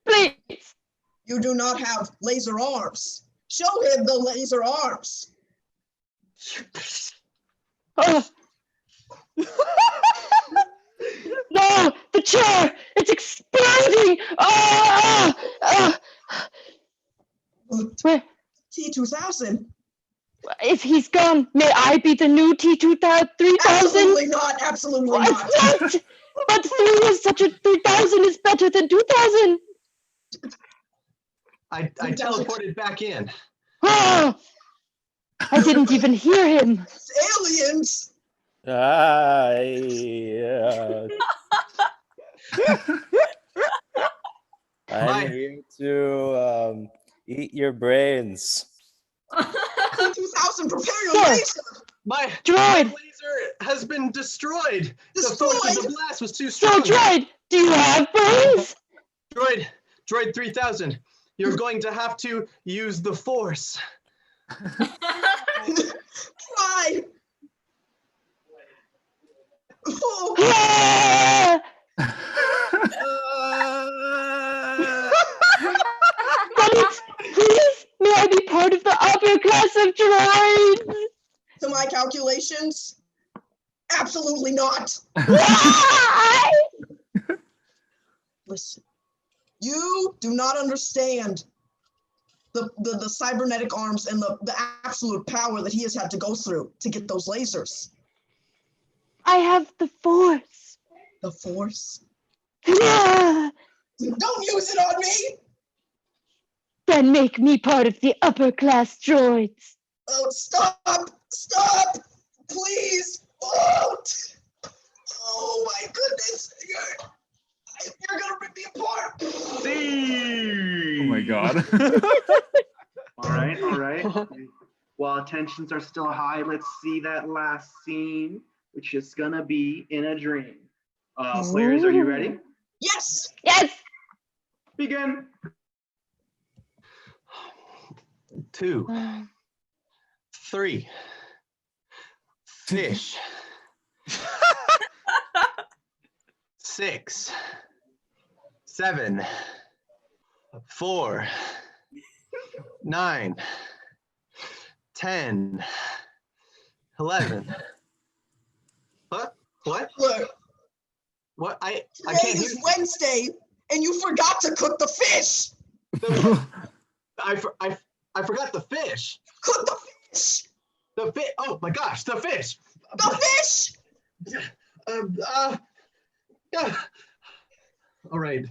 please. You do not have laser arms. Show him the laser arms. No, the chair! It's exploding! Where? T2000. If he's gone, may I be the new T3000? Absolutely not. Absolutely not. But 3 is such a 3000 is better than 2000. I teleported back in. Oh, I didn't even hear him. It's aliens. I'm here to eat your brains. T2000, prepare your laser. My droid laser has been destroyed. The force of the blast was too strong. So, droid, do you have brains? Droid 3000, you're going to have to use the force. Try. Please, may I be part of the upper class of droids? To my calculations, absolutely not. Why? Listen, you do not understand. the cybernetic arms and the absolute power that he has had to go through to get those lasers. I have the Force. The Force? Yeah. Don't use it on me! Then make me part of the upper class droids. Oh, stop! Stop! Please! Oh, oh my goodness! You're gonna rip me apart! Oh my god. All right. While tensions are still high, let's see that last scene, which is gonna be in a dream. Players, are you ready? Yes! Yes! Begin. 2, 3, fish. 6, 7, 4, 9, 10, 11. What? What? Look, What? I today can't hear. is Wednesday, and you forgot to cook the fish! I forgot the fish. Cook the fish! The fish. Oh my gosh, the fish. The fish! Yeah. All right,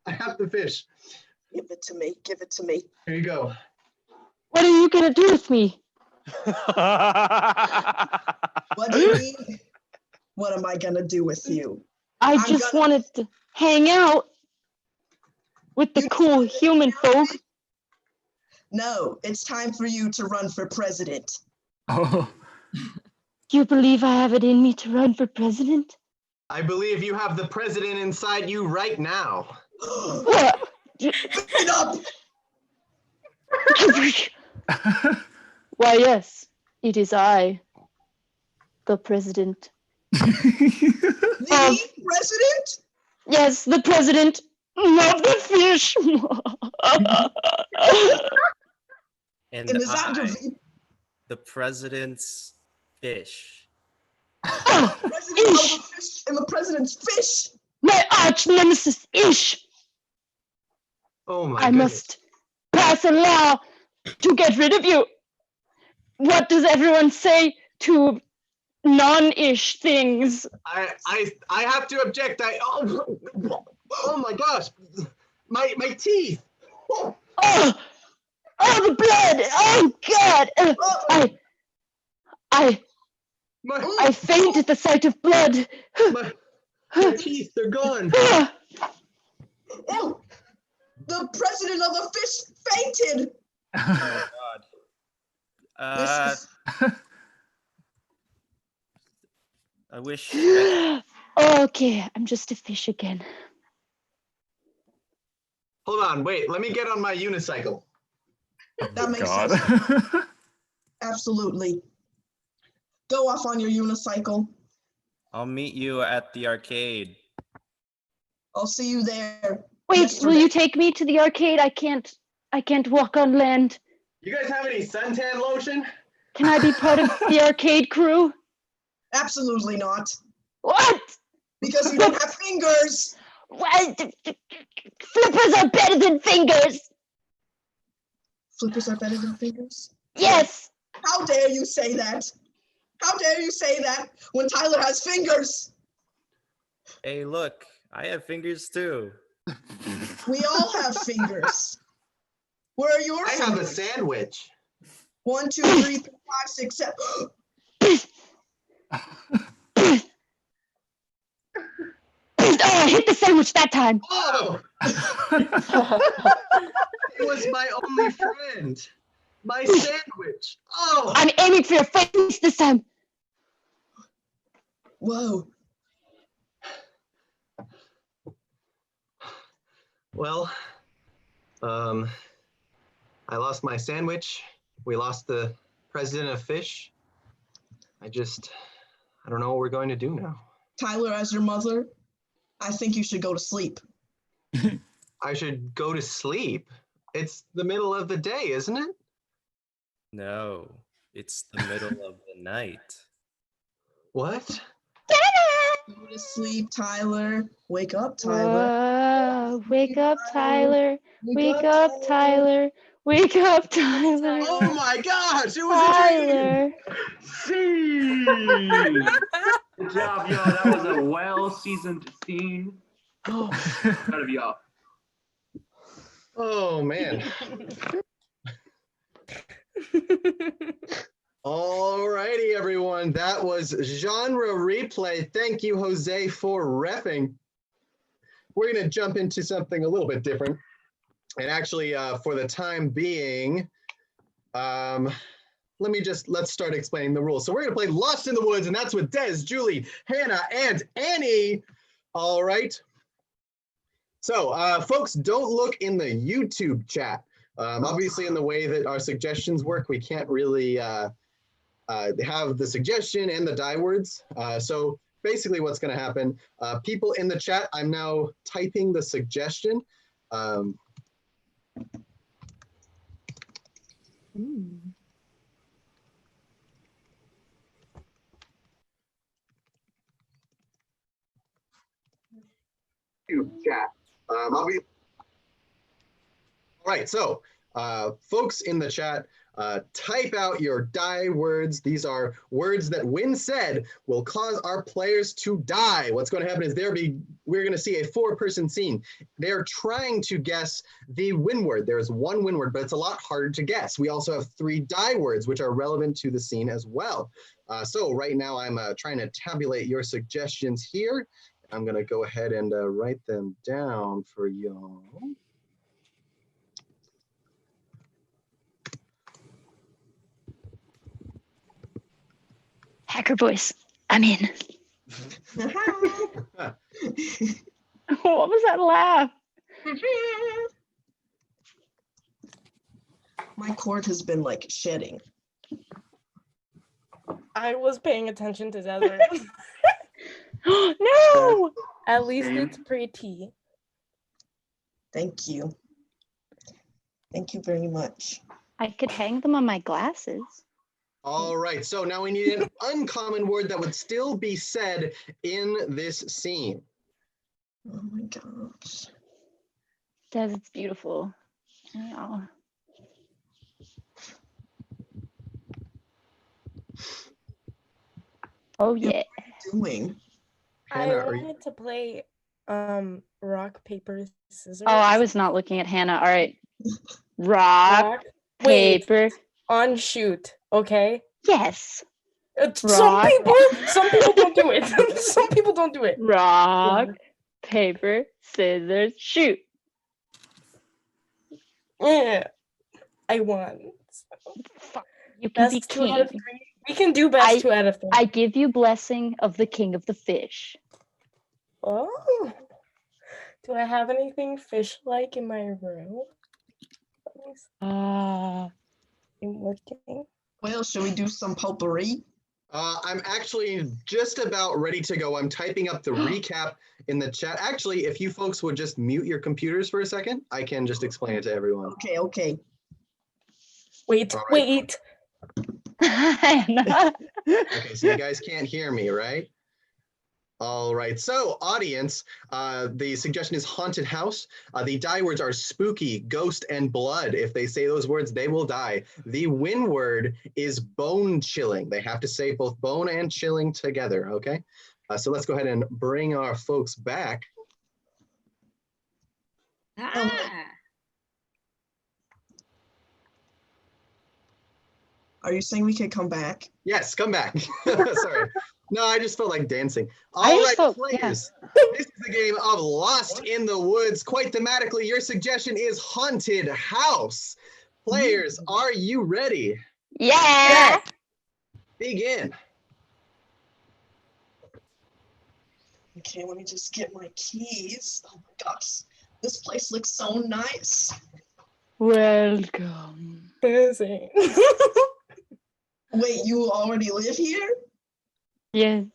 I have the fish. Give it to me. Give it to me. Here you go. What are you gonna do with me? What do you mean? What am I gonna do with you? I just wanted to hang out with the cool human folk. No, it's time for you to run for president. Oh. You believe I have it in me to run for president? I believe you have the president inside you right now. What? It up! Why, yes, it is I, the president. The president? Yes, the president of the fish. And is that your the president's fish. president of the fish and the president's fish? My arch nemesis Ish. Oh my I must pass a law to get rid of you. What does everyone say to non-ish things? I have to object. Oh my gosh. My teeth. Oh, the blood. Oh God. I faint at the sight of blood. My teeth, they're gone. Oh, the president of the fish fainted. Oh God. I wish. Okay, I'm just a fish again. Hold on, wait. Let me get on my unicycle. That makes sense. Absolutely. Go off on your unicycle. I'll meet you at the arcade. I'll see you there. Wait, will you take me to the arcade? I can't walk on land. You guys have any suntan lotion? Can I be part of the arcade crew? Absolutely not. What? Because you don't have fingers. What? Flippers are better than fingers. Flippers are better than fingers? Yes. How dare you say that? How dare you say that when Tyler has fingers? Hey, look, I have fingers too. We all have fingers. Where are your fingers? I have a sandwich. 1, 2, 3, 4, 5, 6, 7. Oh, I hit the sandwich that time. Oh! It was my only friend. My sandwich. Oh! I'm aiming for your face this time. Whoa. Well, I lost my sandwich. We lost the president of fish. I don't know what we're going to do now. Tyler, as your mother, I think you should go to sleep. I should go to sleep? It's the middle of the day, isn't it? No, it's the middle of the night. What? Go to sleep, Tyler. Wake up, Tyler. Wake up, Tyler. Wake up, Tyler. Wake up, Tyler. Oh my gosh, it was a dream. Tyler. Scene. Good job, y'all. That was a well-seasoned scene. Oh, proud of y'all. Oh man. Alrighty, everyone. That was genre replay. Thank you, Jose, for reffing. We're gonna jump into something a little bit different. And actually, for the time being, let's start explaining the rules. So we're gonna play Lost in the Woods, and that's with Des, Julie, Hannah, and Annie. All right. So folks, don't look in the YouTube chat. Obviously, in the way that our suggestions work, we can't really have the suggestion and the die words. So basically what's gonna happen, people in the chat, I'm now typing the suggestion. Chat. All right, so folks in the chat, type out your die words. These are words that, when said, will cause our players to die. What's going to happen is we're going to see a 4-person scene. They're trying to guess the win word. There's one win word, but it's a lot harder to guess. We also have 3 die words, which are relevant to the scene as well. So right now I'm trying to tabulate your suggestions here. I'm going to go ahead and write them down for y'all. Hacker voice. I'm in. What was that laugh? My cord has been like shedding. I was paying attention to Desert. No! At least Same. it's pretty. Thank you. Thank you very much. I could hang them on my glasses. All right, so now we need an uncommon word that would still be said in this scene. Oh my gosh. Des, it's beautiful. Yeah. Oh yeah. What are you doing? Hannah, I wanted to play rock, paper, scissors. Oh, I was not looking at Hannah. All right. Rock, Wait, paper. on shoot, okay? Yes. Some Rock. people don't do it. Some people don't do it. Rock, paper, scissors, shoot. Yeah. I won. Fuck. You can be Best 2 out of king. 3. We can do best 2 out of 3. I give you blessing of the king of the fish. Oh. Do I have anything fish-like in my room? I'm looking. Well, should we do some potpourri? I'm actually just about ready to go. I'm typing up the recap in the chat. Actually, if you folks would just mute your computers for a second, I can just explain it to everyone. Okay. Wait. Okay, so you guys can't hear me, right? All right, so audience, the suggestion is haunted house. The die words are spooky, ghost, and blood. If they say those words, they will die. The win word is bone chilling. They have to say both bone and chilling together, okay? So let's go ahead and bring our folks back. Are you saying we could come back? Yes, come back. Sorry. No, I just felt like dancing. All right, players. This is the game of Lost in the Woods. Quite thematically, your suggestion is haunted house. Players, are you ready? Yeah. Begin. Okay, let me just get my keys. Oh my gosh, this place looks so nice. Welcome. Busy. Wait, you already live here? Yes.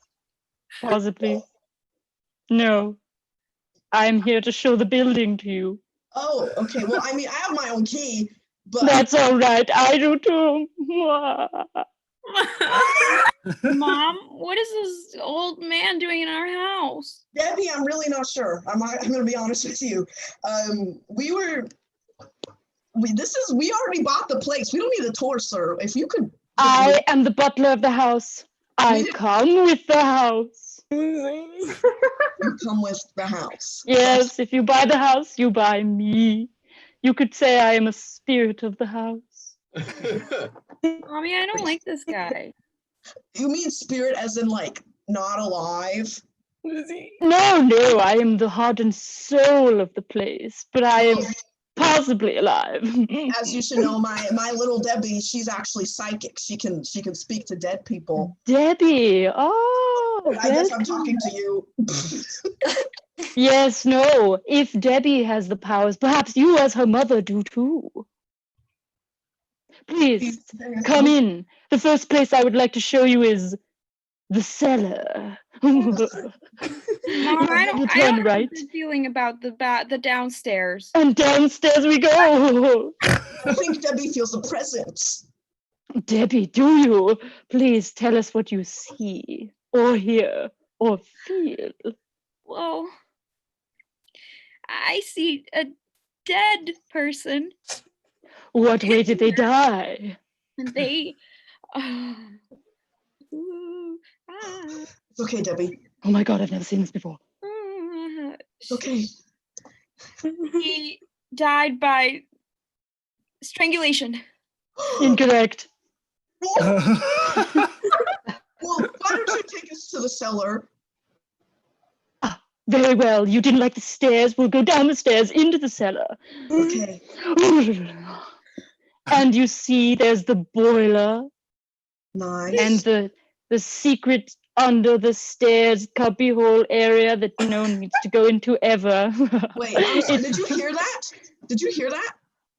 Possibly. No. I'm here to show the building to you. Oh, okay. Well, I mean, I have my own key, but That's all right. I do too. Mom, what is this old man doing in our house? Debbie, I'm really not sure. I'm going to be honest with you. We were We already bought the place. We don't need a tour, sir. If you could. I am the butler of the house. I come with the house. You come with the house. Yes, if you buy the house, you buy me. You could say I am a spirit of the house. Mommy, I don't like this guy. You mean spirit as in like not alive? No, I am the heart and soul of the place, but I am possibly alive. As you should know, my little Debbie, she's actually psychic. She can speak to dead people. Debbie, oh, I guess I'm talking to you. Yes, no. If Debbie has the powers, perhaps you as her mother do too. Please, come in. The first place I would like to show you is the cellar. Mom, I don't Turn have right. a good feeling about the downstairs. And downstairs we go. I think Debbie feels a presence. Debbie, do you? Please tell us what you see, or hear, or feel. Well, I see a dead person. What way did they die? And they. It's okay, Debbie. Oh my God, I've never seen this before. It's okay. He died by strangulation. Incorrect. Well, why don't you take us to the cellar? Very well. You didn't like the stairs. We'll go down the stairs into the cellar. Okay. And you see there's the boiler. Nice. And the secret under the stairs cubbyhole area that no one needs to go into ever. Wait, I'm sorry, did you hear that? Did you hear that?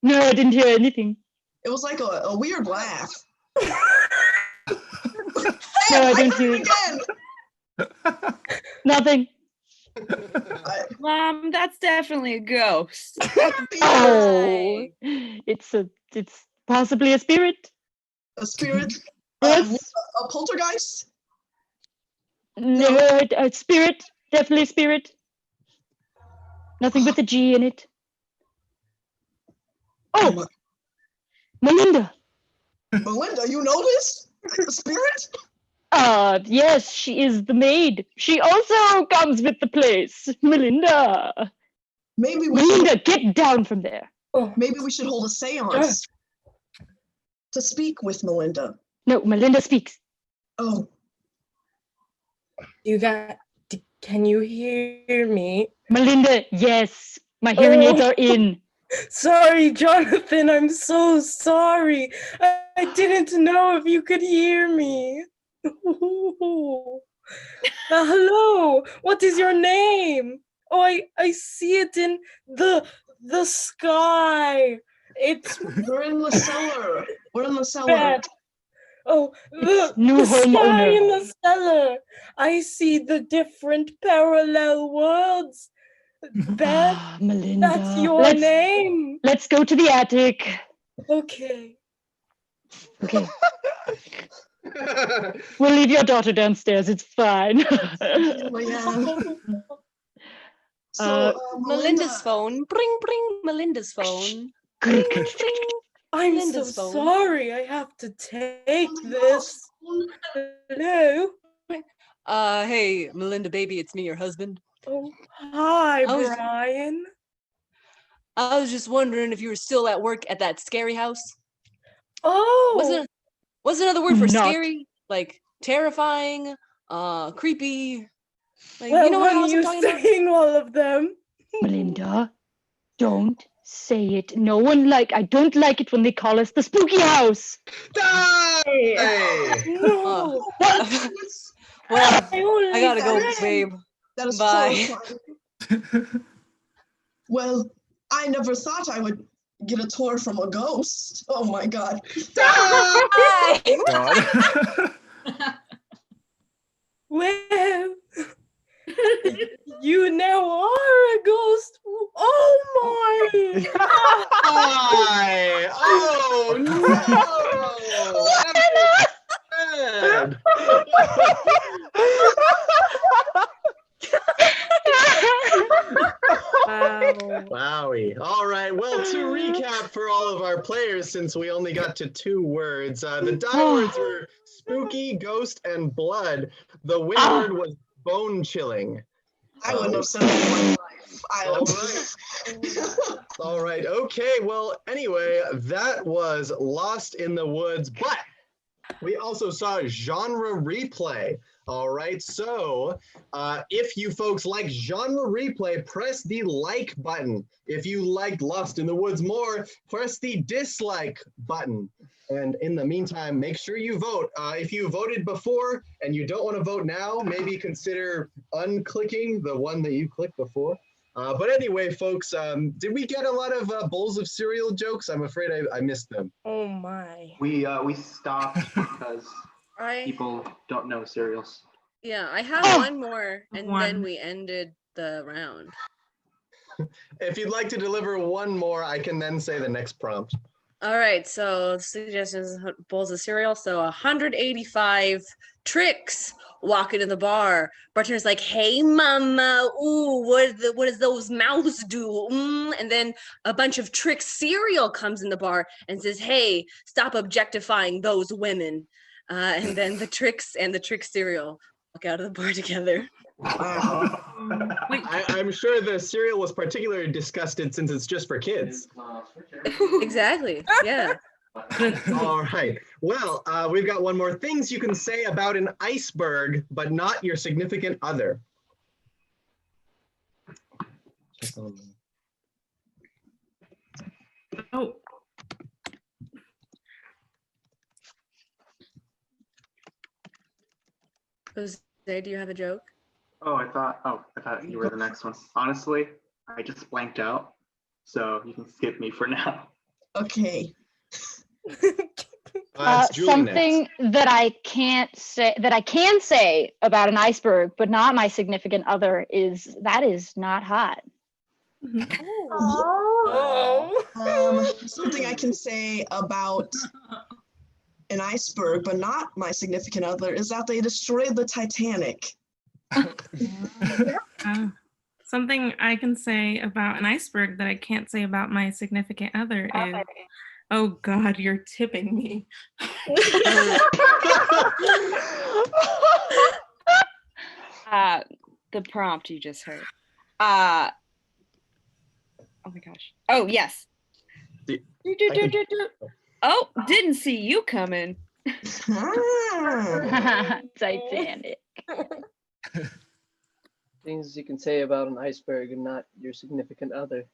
No, I didn't hear anything. It was like a weird laugh. No, I didn't hear it. Again. Nothing. Mom, that's definitely a ghost. Oh, it's possibly a spirit. A spirit? Yes. A poltergeist? No, a spirit. Definitely a spirit. Nothing with a G in it. Oh, Melinda. Melinda, you know this? A spirit? Yes, she is the maid. She also comes with the place. Melinda. Melinda, get down from there. Maybe we should hold a seance to speak with Melinda. No, Melinda speaks. Oh. Can you hear me? Melinda, yes. My hearing aids are in. Sorry, Jonathan, I'm so sorry. I didn't know if you could hear me. Hello, what is your name? Oh, I see it in the sky. We're in the cellar. We're in the cellar. Oh, the sky in the cellar. I see the different parallel worlds. Beth, Melinda. that's your name. Let's go to the attic. Okay. Okay. We'll leave your daughter downstairs. It's fine. Melinda's phone. Bring, Melinda's phone. I'm Melinda's so phone. sorry. I have to take this. Hello. Hey, Melinda, baby, it's me, your husband. Oh, hi, Brian. I was just wondering if you were still at work at that scary house. Oh. What's another word for Not. scary? Like terrifying, creepy. Like, Well, you know what when house I'm you're talking about? saying all of them. Melinda, don't say it. I don't like it when they call us the spooky house. Die! No. Well, I I gotta go, friend. babe. That is Bye. horrifying. Well, I never thought I would get a tour from a ghost. Oh my God. Well, you now are a ghost. Oh my! Die! Oh no! Wow. Wowie. All right. Well, to recap for all winners since we only got to 2 words. The die words were spooky, ghost, and blood. The win word was bone chilling. I wouldn't have said that in my life. All right. Okay. Well, anyway, that was Lost in the Woods, but we also saw genre replay. All right. So if you folks like genre replay, press the like button. If you liked Lost in the Woods more, press the dislike button. And in the meantime, make sure you vote. If you voted before and you don't want to vote now, maybe consider unclicking the one that you clicked before. But anyway, folks, did we get a lot of bowls of cereal jokes? I'm afraid I missed them. Oh my. We stopped because people don't know cereals. Yeah, I have one more, and then we ended the round. If you'd like to deliver one more, I can then say the next prompt. All right, so suggestions, bowls of cereal. So 185 tricks walk into the bar. Bartender's like, "Hey, mama, ooh, what does those mouths do?" And then a bunch of trick cereal comes in the bar and says, "Hey, stop objectifying those women." And then the tricks and the trick cereal walk out of the bar together. I'm sure the cereal was particularly disgusted since it's just for kids. Exactly. Yeah. All right. Well, we've got one more. Things you can say about an iceberg, but not your significant other. Oh. Jose, do you have a joke? I thought you were the next one. Honestly, I just blanked out, so you can skip me for now. Okay. Something that I can say about an iceberg, but not my significant other, is that is not hot. Something I can say about an iceberg, but not my significant other, is that they destroyed the Titanic. Something I can say about an iceberg that I can't say about my significant other is, oh God, you're tipping me. The prompt you just heard. Oh my gosh. Oh, yes. Oh, didn't see you coming. Titanic. Things you can say about an iceberg and not your significant other.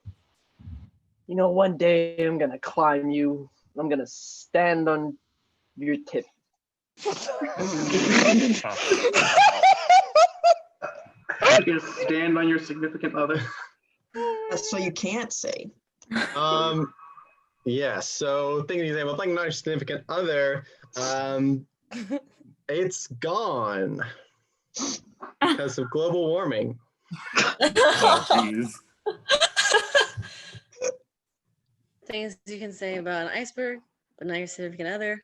You know, one day I'm gonna climb you. I'm gonna stand on your tip. You're gonna stand on your significant other. That's what you can't say. Yeah, so thinking you say, well, thinking not your significant other, it's gone because of global warming. Oh, jeez. Things you can say about an iceberg, but not your significant other.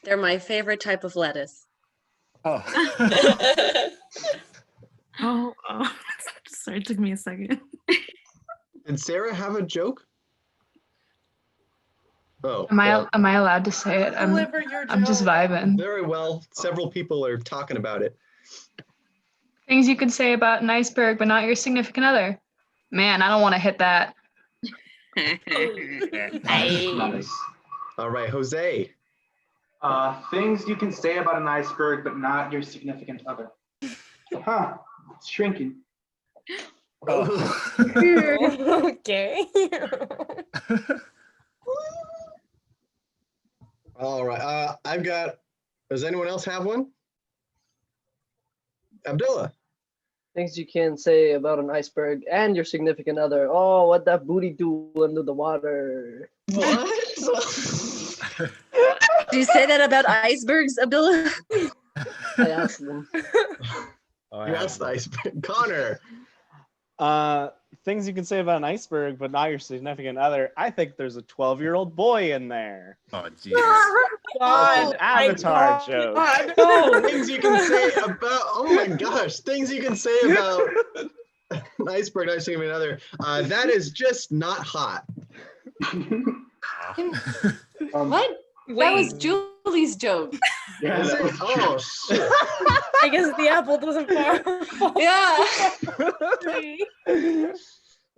They're my favorite type of lettuce. Oh. Sorry, it took me a second. Did Sarah have a joke? Oh. Am I allowed to say it? I'm just vibing. Very well. Several people are talking about it. Things you could say about an iceberg, but not your significant other. Man, I don't want to hit that. Nice. All right, Jose. Things you can say about an iceberg, but not your significant other. Huh? It's shrinking. Okay. All right. I've got. Does anyone else have one? Abdullah. Things you can say about an iceberg and your significant other. Oh, what that booty do under the water? What? Do you say that about icebergs, Abdullah? I asked them. You asked the iceberg. Connor. Things you can say about an iceberg, but not your significant other. I think there's a 12-year-old boy in there. Oh, jeez. God, an Avatar joke. Oh, things you can say about. Oh my gosh, things you can say about an iceberg, not your significant other. That is just not hot. What? That was Julie's joke. Yeah, Is that it? was Oh, shit. I guess the apple doesn't fall. Yeah.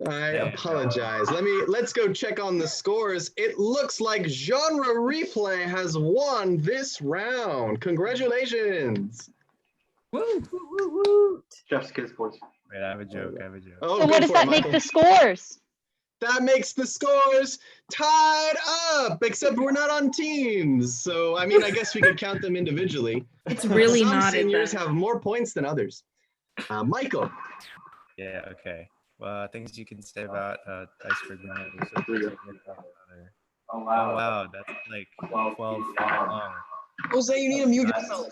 I apologize. Let's go check on the scores. It looks like Genre Replay has won this round. Congratulations. Woo! Chef's kiss, boys. Wait, I have a joke. Oh, So go what does for it, that make Michael. the scores? That makes the scores tied up, except we're not on teams. So, I mean, I guess we could count them individually. It's really Some not seniors have more points than others. Michael. Yeah, okay. Well, things you can say about iceberg banana. Oh, Oh, wow. wow, that's like 12 feet long. Jose, you need to mute yourself.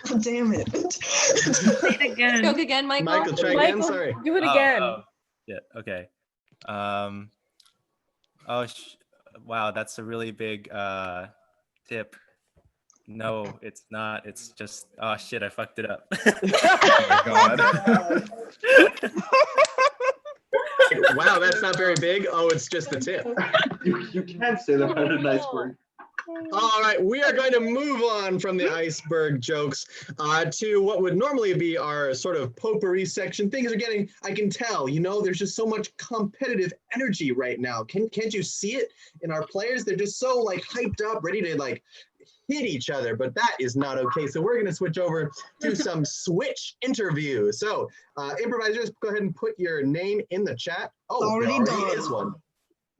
God damn it. Say it again. Joke again, Michael. Michael, try again. Sorry. Do it again. Yeah, okay. Wow, that's a really big tip. No, it's not. It's just, oh shit, I fucked it up. Oh my God. Wow, that's not very big. Oh, it's just the tip. You can't say that about an iceberg. All right, we are going to move on from the iceberg jokes to what would normally be our sort of potpourri section. Things are getting, I can tell, there's just so much competitive energy right now. Can't you see it in our players? They're just so like hyped up, ready to like hit each other, but that is not okay. So we're going to switch over to some switch interviews. So improvisers, go ahead and put your name in the chat. Oh, Already there already done. is one.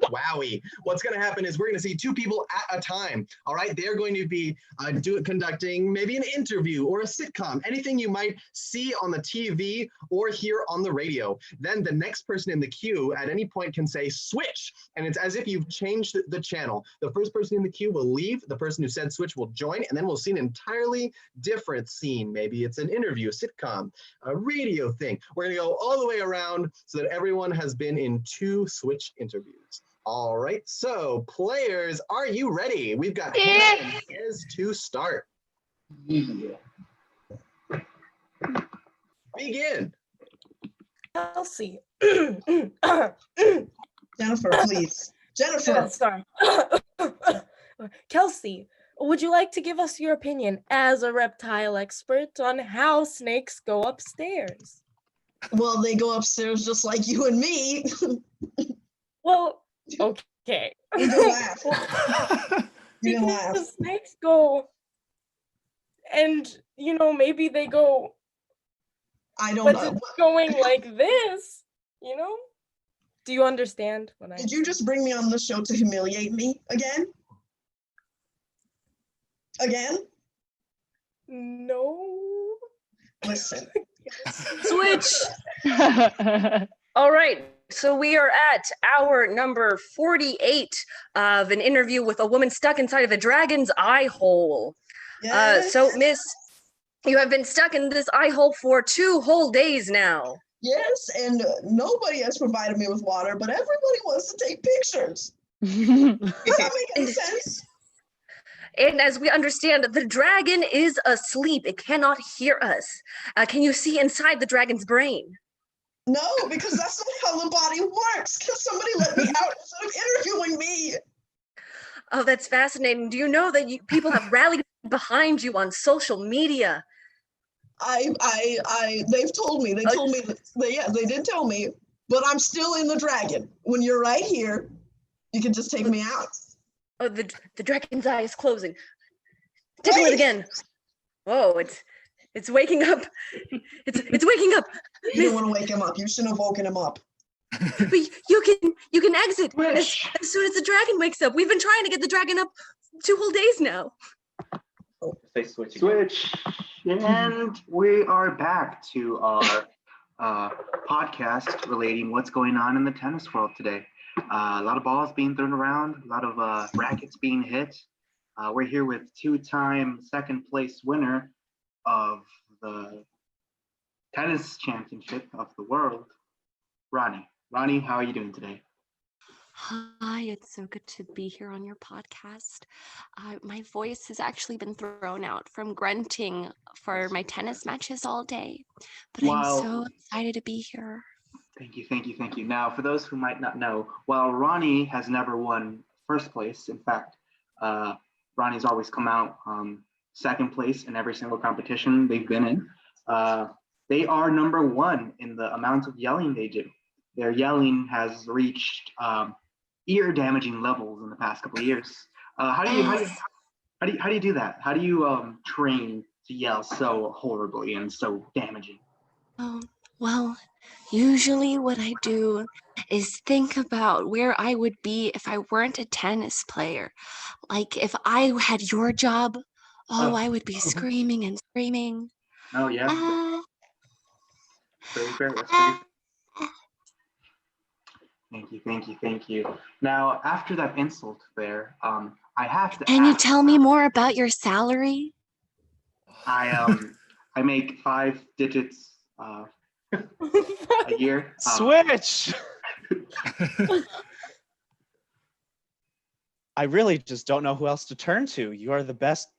Wowie. What's going to happen is we're going to see two people at a time. All right. They're going to be conducting maybe an interview or a sitcom, anything you might see on the TV or hear on the radio. Then the next person in the queue at any point can say switch. And it's as if you've changed the channel. The first person in the queue will leave. The person who said switch will join. And then we'll see an entirely different scene. Maybe it's an interview, a sitcom, a radio thing. We're going to go all the way around so that everyone has been in 2 switch interviews. All right, so players, are you ready? We've got Hannah and Liz to start. Yeah. Begin. Kelsey. Jennifer, please. Jennifer. Sorry. Kelsey, would you like to give us your opinion as a reptile expert on how snakes go upstairs? Well, they go upstairs just like you and me. Well, okay. You can laugh. You can Because laugh. snakes go, and maybe they go, I don't but know. it's going like this, Do you understand what I Did you just bring me on the show to humiliate me again? Again? No. Listen. Switch. All right. So we are at hour number 48 of an interview with a woman stuck inside of a dragon's eye hole. Yes. So Miss, you have been stuck in this eye hole for 2 whole days now. Yes, and nobody has provided me with water, but everybody wants to take pictures. Does that make any sense? And as we understand, the dragon is asleep. It cannot hear us. Can you see inside the dragon's brain? No, because that's not how the body works. Can somebody let me out instead of interviewing me? Oh, that's fascinating. Do you know that people have rallied behind you on social media? They've told me. They told me that, they did tell me, but I'm still in the dragon. When you're right here, you can just take me out. Oh, the dragon's eye is closing. Tickle it again. Whoa, it's waking up. It's waking up. You don't want to wake him up. You shouldn't have woken him up. But you can exit as soon as the dragon wakes up. We've been trying to get the dragon up 2 whole days now. Say switch. Switch. And we are back to our podcast relating what's going on in the tennis world today. A lot of balls being thrown around, a lot of rackets being hit. We're here with 2-time second place winner of the tennis championship of the world, Ronnie. Ronnie, how are you doing today? Hi, it's so good to be here on your podcast. My voice has actually been thrown out from grunting for my tennis matches all day, but Wow. I'm so excited to be here. Thank you, thank you, thank you. Now, for those who might not know, while Ronnie has never won first place, in fact, Ronnie's always come out second place in every single competition they've been in. They are number one in the amount of yelling they do. Their yelling has reached ear-damaging levels in the past couple of years. How do you do that? How do you train to yell so horribly and so damaging? Well, usually what I do is think about where I would be if I weren't a tennis player. Like if I had your job, I would be screaming and screaming. Oh yeah. Pretty fair. That's pretty fair. Thank you, thank you, thank you. Now, after that insult there, I have to Can you ask, tell me more about your salary? I make 5 digits a year. Switch. I really just don't know who else to turn to. You are the best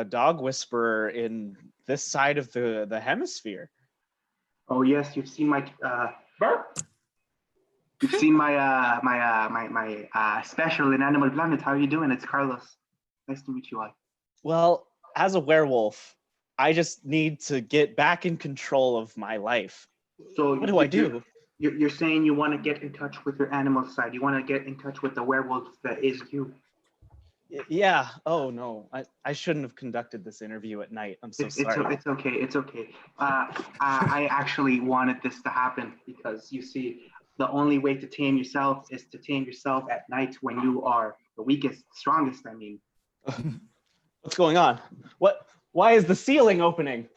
dog whisperer in this side of the hemisphere. Oh yes, you've seen my burp. You've seen my my special in Animal Planet. How are you doing? It's Carlos. Nice to meet you all. Well, as a werewolf, I just need to get back in control of my life. So what do I do? You're saying you want to get in touch with your animal side. You want to get in touch with the werewolf that is you. Yeah. Oh no, I shouldn't have conducted this interview at night. I'm so sorry. It's okay. It's okay. I actually wanted this to happen because you see, the only way to tame yourself is to tame yourself at night when you are the weakest, strongest. I mean, what's going on? Why is the ceiling opening?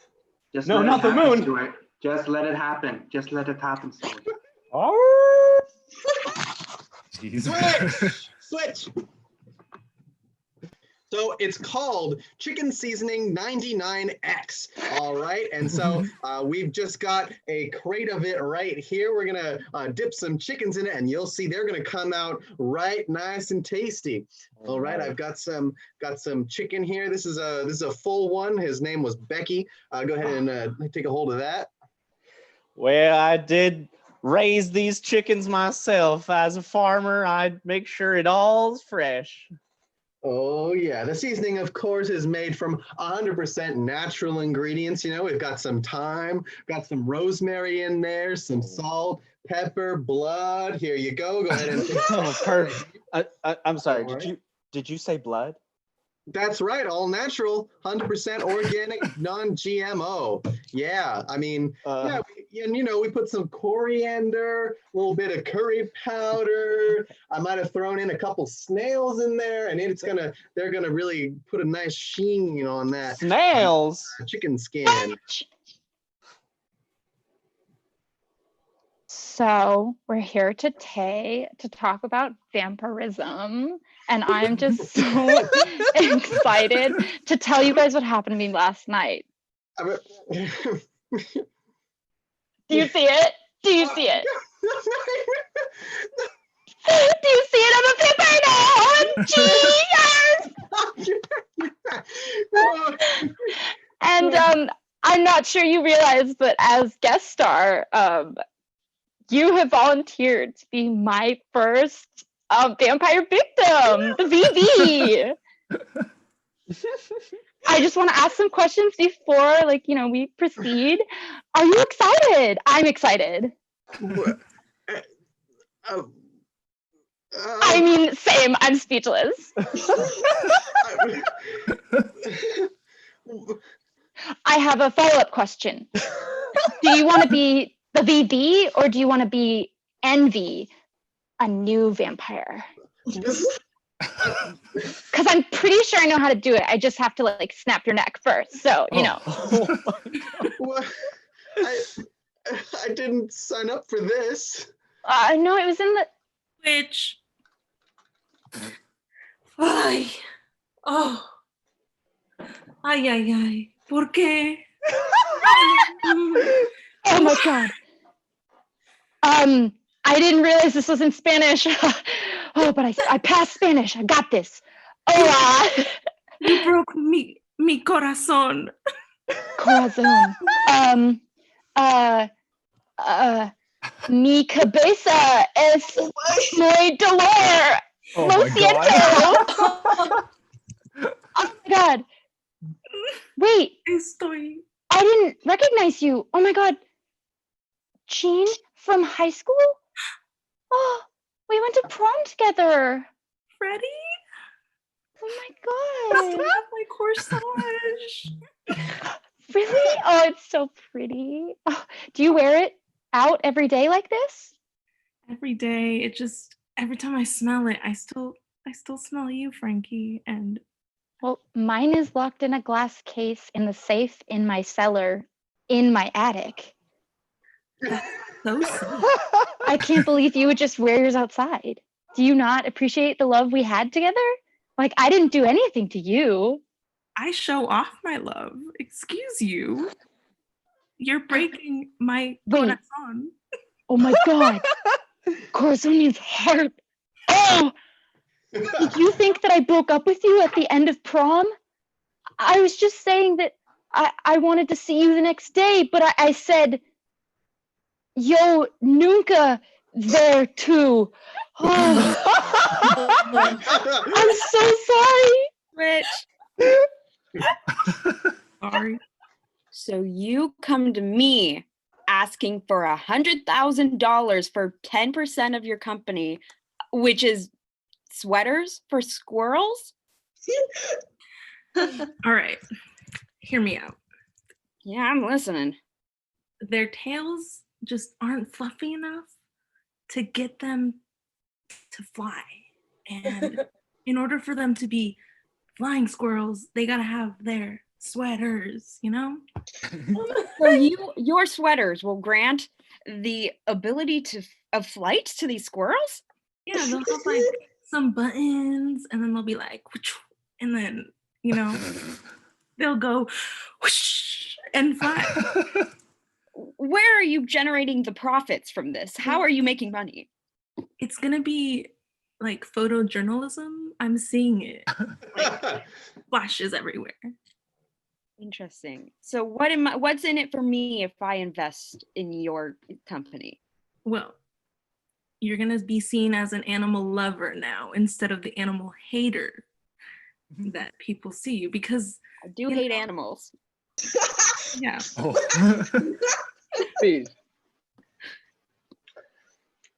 Just no, let not it the happen, moon. Stuart. Just let it happen. Just let it happen, Stuart. Switch. So it's called Chicken Seasoning 99X, all right? And so we've just got a crate of it right here. We're gonna dip some chickens in it and you'll see they're gonna come out right nice and tasty. All right, I've got some chicken here. This is a full one. His name was Becky. Go ahead and take a hold of that. Well, I did raise these chickens myself. As a farmer, I'd make sure it all's fresh. Oh yeah, the seasoning of course is made from 100% natural ingredients. You know, we've got some thyme, got some rosemary in there, some salt, pepper, blood. Here you go. Go ahead and perfect. I'm sorry. All Did you say blood? That's right, all natural, 100% organic, non-GMO. Yeah, I mean, and you know, we put some coriander, a little bit of curry powder. I might have thrown in a couple snails in there, and they're gonna really put a nice sheen on that. Snails? Chicken skin. So we're here today to talk about vampirism, and I'm just so excited to tell you guys what happened to me last night. Do you see it? Do you see it? Do you see it? I'm a vampire now! And I'm not sure you realize, but as guest star, you have volunteered to be my first vampire victim, the VV. I just want to ask some questions before, we proceed. Are you excited? I'm excited. I mean, same. I'm speechless. I have a follow-up question. Do you want to be the VV or do you want to be Envy, a new vampire? Because I'm pretty sure I know how to do it. I just have to snap your neck first. So, you know. Well, I didn't sign up for this. No, it was in the... Which? Ay. Oh. Ay, ay, ay. ¿Por qué? Oh my God. I didn't realize this was in Spanish. Oh, but I passed Spanish. I got this. Hola. You broke mi corazón. Corazón. Mi cabeza es muy dolor. Oh Lo my siento. Oh my god. Wait, I didn't recognize you. Oh my god. Jean from high school? Oh, we went to prom together. Freddie? Oh my god. My corsage. Really? Oh, it's so pretty. Oh, do you wear it out every day like this? Every day, it just every time I smell it, I still smell you, Frankie. And Well, mine is locked in a glass case in the safe in my cellar in my attic. so sweet. I can't believe you would just wear yours outside. Do you not appreciate the love we had together? Like, I didn't do anything to you. I show off my love. Excuse you. You're breaking my corazon. Oh my god. Corazon means heart. Oh! Did you think that I broke up with you at the end of prom? I was just saying that I wanted to see you the next day, but I said, yo, nunca there too. Oh. I'm so sorry. Rich. Sorry. So you come to me asking for $100,000 for 10% of your company, which is sweaters for squirrels? All right. Hear me out. Yeah, I'm listening. Their tails just aren't fluffy enough to get them to fly. And in order for them to be flying squirrels, they gotta have their sweaters, you know? So your sweaters will grant the ability of flight to these squirrels? Yeah, they'll have like some buttons, and then they'll be like, and then, you know, they'll go whoosh and fly. Where are you generating the profits from this? How are you making money? It's gonna be like photojournalism. I'm seeing it. Like, flashes everywhere. Interesting. So what's in it for me if I invest in your company? Well, you're gonna be seen as an animal lover now instead of the animal hater that people see you, because I do hate animals. Yeah. Please.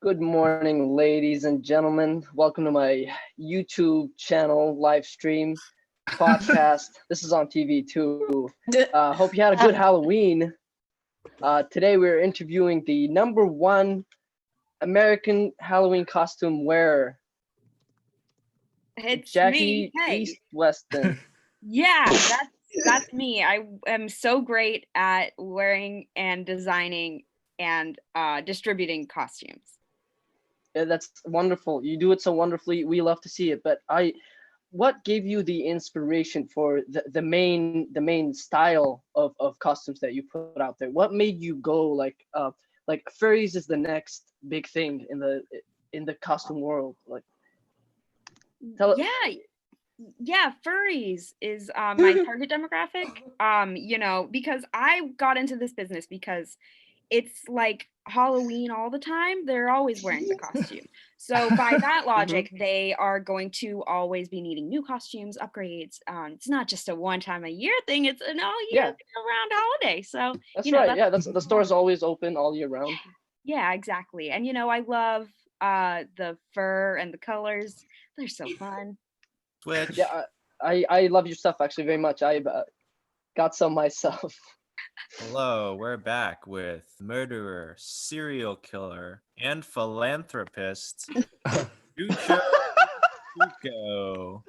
Good morning, ladies and gentlemen. Welcome to my YouTube channel, live stream, podcast. This is on TV too. Hope you had a good Halloween. Today we're interviewing the #1 American Halloween costume wearer. It's Jackie me. Hey. East Weston. Yeah, that's me. I am so great at wearing and designing and distributing costumes. Yeah, that's wonderful. You do it so wonderfully. We love to see it. But what gave you the inspiration for the main style of costumes that you put out there? What made you go like furries is the next big thing in the costume world? Like, Yeah, furries is my target demographic. You know, because I got into this business because it's like Halloween all the time. They're always wearing the costume. So by that logic, they are going to always be needing new costumes, upgrades. It's not just a one time a year thing. It's an all year round holiday. So that's you know, right. That's the store's always open all year round. Yeah, exactly. And you know, I love the fur and the colors. They're so fun. Switch. Yeah, I love your stuff actually very much. I've got some myself. Hello, we're back with murderer, serial killer, and philanthropist, Chucho Chucho.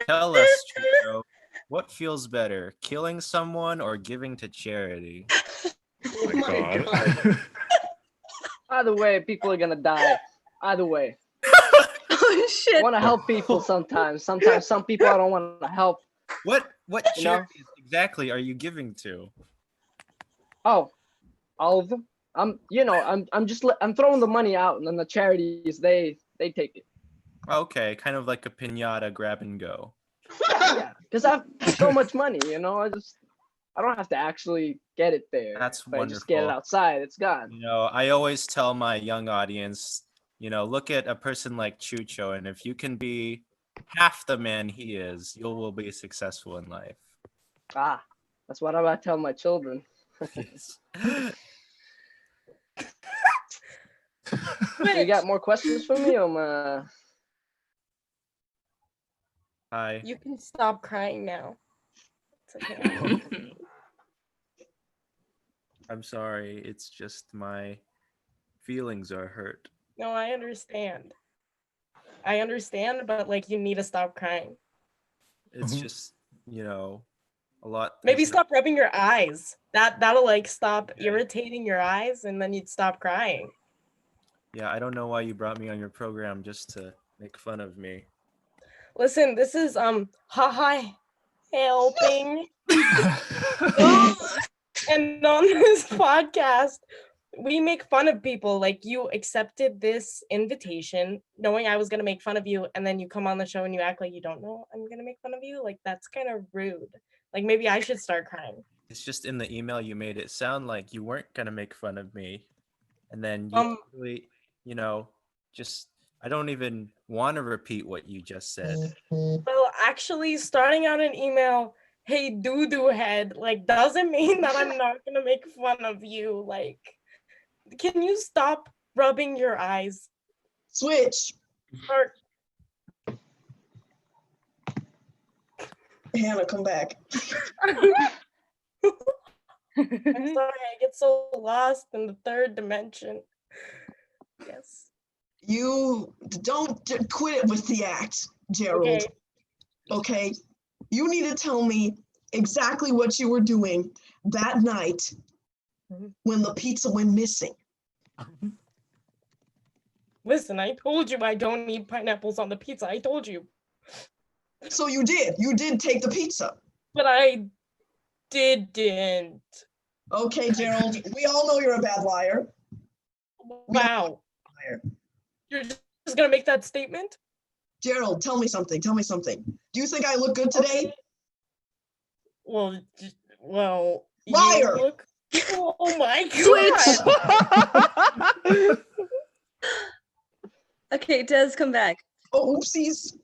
Tell us, Chucho, what feels better, killing someone or giving to charity? Oh my God. Either way, people are gonna die. Either way. Oh shit. I want to help people sometimes. Sometimes some people I don't want to help. What You know? charities exactly are you giving to? Oh, all of them. I'm throwing the money out, and then the charities they take it. Okay, kind of like a piñata grab and go. Yeah, because I have so much money, you know. I don't have to actually get it there. That's if I just get it wonderful. outside, it's gone. You know, I always tell my young audience, you know, look at a person like Chucho, and if you can be half the man he is, you will be successful in life. Ah, that's what I'm about to tell my children. Yes. So you got more questions for me, Hi. You can stop crying now. It's okay. I'm sorry. It's just my feelings are hurt. No, I understand. I understand, but like you need to stop crying. It's just, you know, a lot. Maybe stop rubbing your eyes. That'll like stop irritating your eyes, and then you'd stop crying. Yeah, I don't know why you brought me on your program just to make fun of me. Listen, this is haha helping. And on this podcast, we make fun of people. Like you accepted this invitation knowing I was gonna make fun of you, and then you come on the show and you act like you don't know I'm gonna make fun of you. Like that's kind of rude. Like maybe I should start crying. It's just in the email you made it sound like you weren't gonna make fun of me, and then you really, you know, just I don't even want to repeat what you just said. Well, actually, starting out an email, hey doo-doo head, like doesn't mean that I'm not gonna make fun of you. Like, can you stop rubbing your eyes? Switch. Or Hannah, come back. I'm sorry, I get so lost in the third dimension. Yes. You don't quit it with the act, Gerald. Okay. You need to tell me exactly what you were doing that night when the pizza went missing. Listen, I told you I don't need pineapples on the pizza. I told you. So you did. You did take the pizza. But I didn't. Okay, Gerald. We all know you're a bad liar. Wow. You're just gonna make that statement? Gerald, tell me something. Tell me something. Do you think I look good today? Well, liar. You look. Oh my Switch. Okay, Des, come back. Oh, oopsies.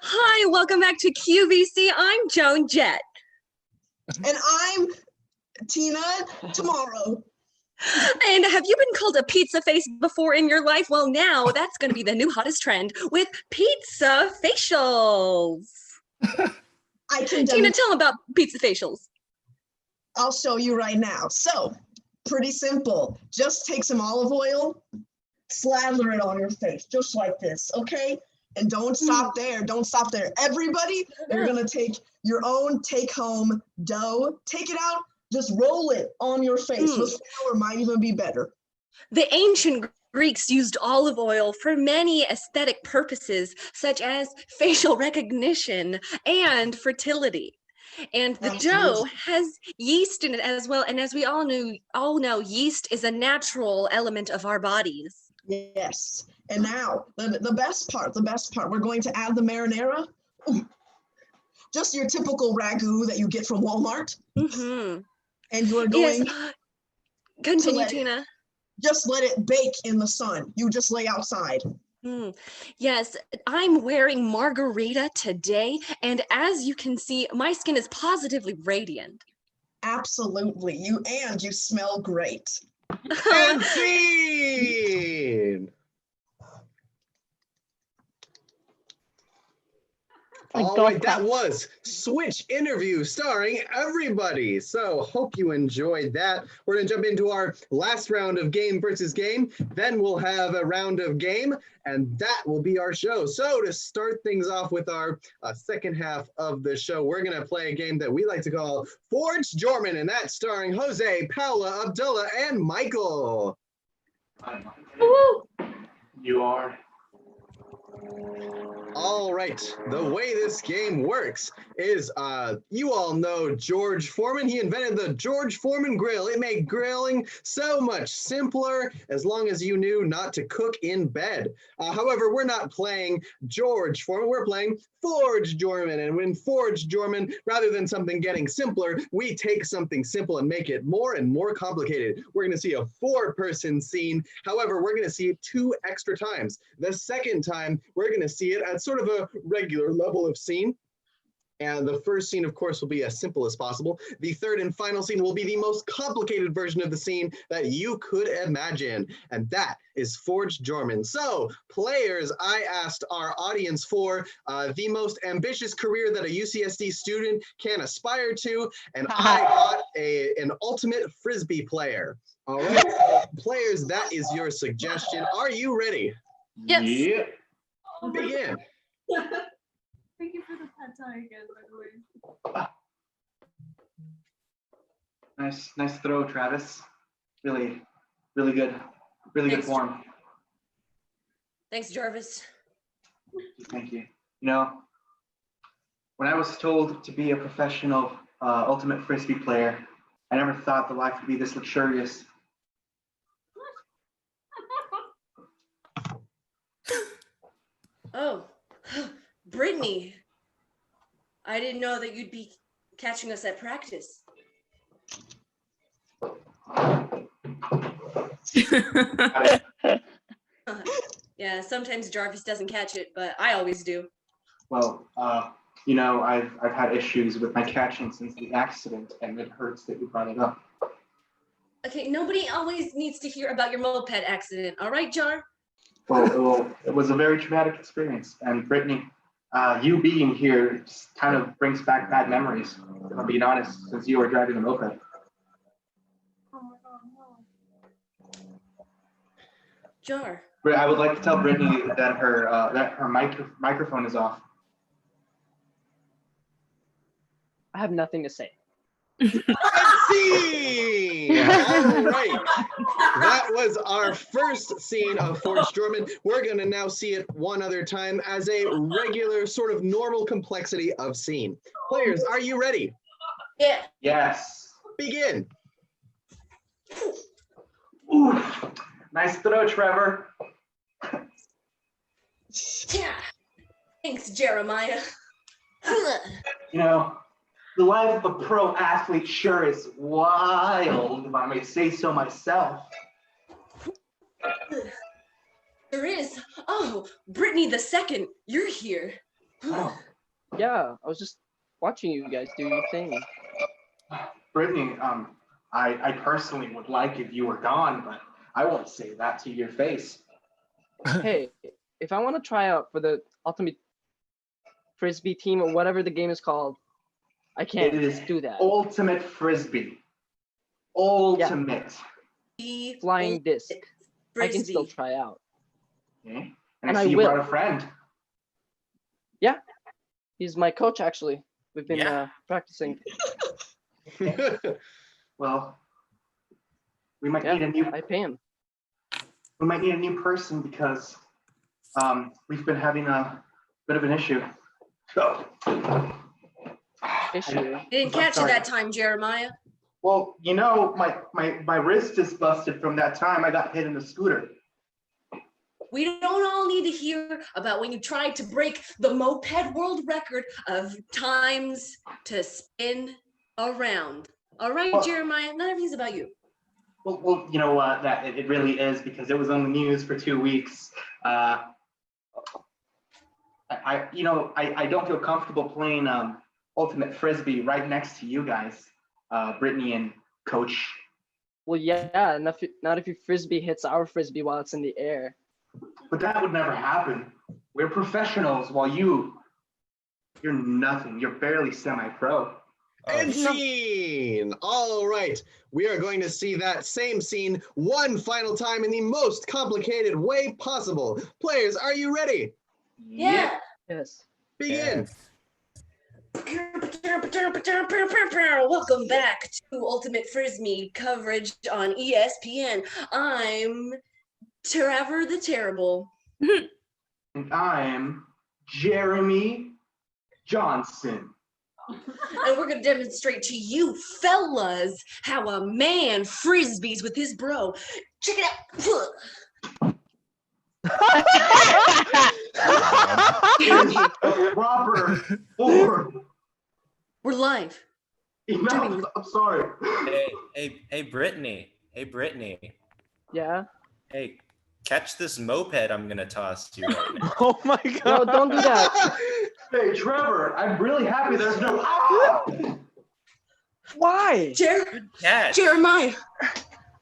Hi, welcome back to QVC. I'm Joan Jett. And I'm Tina Tomorrow. And have you been called a pizza face before in your life? Well, now that's going to be the new hottest trend with pizza facials. I can Tina, tell them about pizza facials. I'll show you right now. So, pretty simple. Just take some olive oil, slather it on your face, just like this, okay? And don't stop there. Don't stop there. Everybody, you're going to take your own take-home dough. Take it out. Just roll it on your face. With flour might even be better. The ancient Greeks used olive oil for many aesthetic purposes, such as facial recognition and fertility. And the dough has yeast in it as well. And as we all know, yeast is a natural element of our bodies. Yes. And now, the best part, we're going to add the marinara. Ooh. Just your typical ragu that you get from Walmart. Mm-hmm. And you are going Continue, Tina. Just let it bake in the sun. You just lay outside. Yes, I'm wearing margarita today, and as you can see, my skin is positively radiant. Absolutely. You smell great. And scene! All right, that was Switch Interview starring everybody. So hope you enjoyed that. We're going to jump into our last round of game versus game. Then we'll have a round of game, and that will be our show. So to start things off with our second half of the show, we're going to play a game that we like to call Forge Jorman, and that's starring Jose, Paula, Abdullah, and All right, the way this game works is you all know George Foreman. He invented the George Foreman grill. It made grilling so much simpler as long as you knew not to cook in bed. However, we're not playing George Foreman, we're playing Forge Jorman. And when Forge Jorman, rather than something getting simpler, we take something simple and make it more and more complicated. We're going to see a 4-person scene. However, we're going to see it 2 extra times. The second time, we're going to see it at sort of a regular level of scene. And the first scene, of course, will be as simple as possible. The third and final scene will be the most complicated version of the scene that you could imagine. And that is Forge Jorman. So, players, I asked our audience for the most ambitious career that a UCSD student can aspire to. And I got an ultimate Frisbee player. All right, so players, that is your suggestion. Are you ready? Yes. Yeah. Begin. Thank you for the pad thai again, by the way. Nice throw, Travis. Really good. Really good Thanks, form. Thanks, Jarvis. Thank you. You know, when I was told to be a professional ultimate Frisbee player, I never thought the life would be this luxurious. Oh, Brittany. I didn't know that you'd be catching us at practice. Yeah, sometimes Jarvis doesn't catch it, but I always do. Well, you know, I've had issues with my catching since the accident, and it hurts that you brought it up. Okay, nobody always needs to hear about your moped accident, all right, Jar? Well, it was a very traumatic experience, and Brittany, you being here just kind of brings back bad memories, if I'm being honest, since you were driving a moped. Oh my god, no. Jar. I would like to tell Brittany that her microphone is off. I have nothing to say. Scene! All right. That was our first scene of Forge Jorman. We're going to now see it one other time as a regular sort of normal complexity of scene. Players, are you ready? Yeah. Yes. Begin. Ooh, nice throw, Trevor. Yeah. Thanks, Jeremiah. You know, the life of a pro athlete sure is wild, if I may say so myself. There is. Oh, Brittany the second, you're here. Oh. Yeah, I was just watching you guys do your thing. Brittany, I personally would like if you were gone, but I won't say that to your face. Hey, if I want to try out for the Ultimate Frisbee team or whatever the game is called, I can't do that. Ultimate Frisbee. Ultimate. Yeah. Flying disc. Frisbee. I can still try out. Okay. And I I see you will. brought a friend. Yeah, he's my coach actually. We've been practicing. Well, we might need a new. I pay him. We might need a new person because we've been having a bit of an issue. Issue. Didn't catch you that time, Jeremiah. Well, you know, my wrist is busted from that time I got hit in the scooter. We don't all need to hear about when you tried to break the moped world record of times to spin around. All right, Well, Jeremiah, none of these about you. Well, you know what? That it really is because it was on the news for 2 weeks. I don't feel comfortable playing Ultimate Frisbee right next to you guys, Brittany and Coach. Well, yeah, not if your Frisbee hits our Frisbee while it's in the air. But that would never happen. We're professionals while you're nothing. You're barely semi-pro. And scene! All right, we are going to see that same scene one final time in the most complicated way possible. Players, are you ready? Yeah. Yes. Begin. Welcome back to Ultimate Frisbee coverage on ESPN. I'm Trevor the Terrible. And I'm Jeremy Johnson. And we're gonna demonstrate to you fellas how a man frisbees with his bro. Check it out. Is a proper form. We're live. Enough. I'm sorry. Hey, Brittany. Hey, Brittany. Yeah. Hey, catch this moped I'm gonna toss you right now. Oh my No, god. don't do that. Hey, Trevor, I'm really happy there's no. Why? Catch. Jeremiah.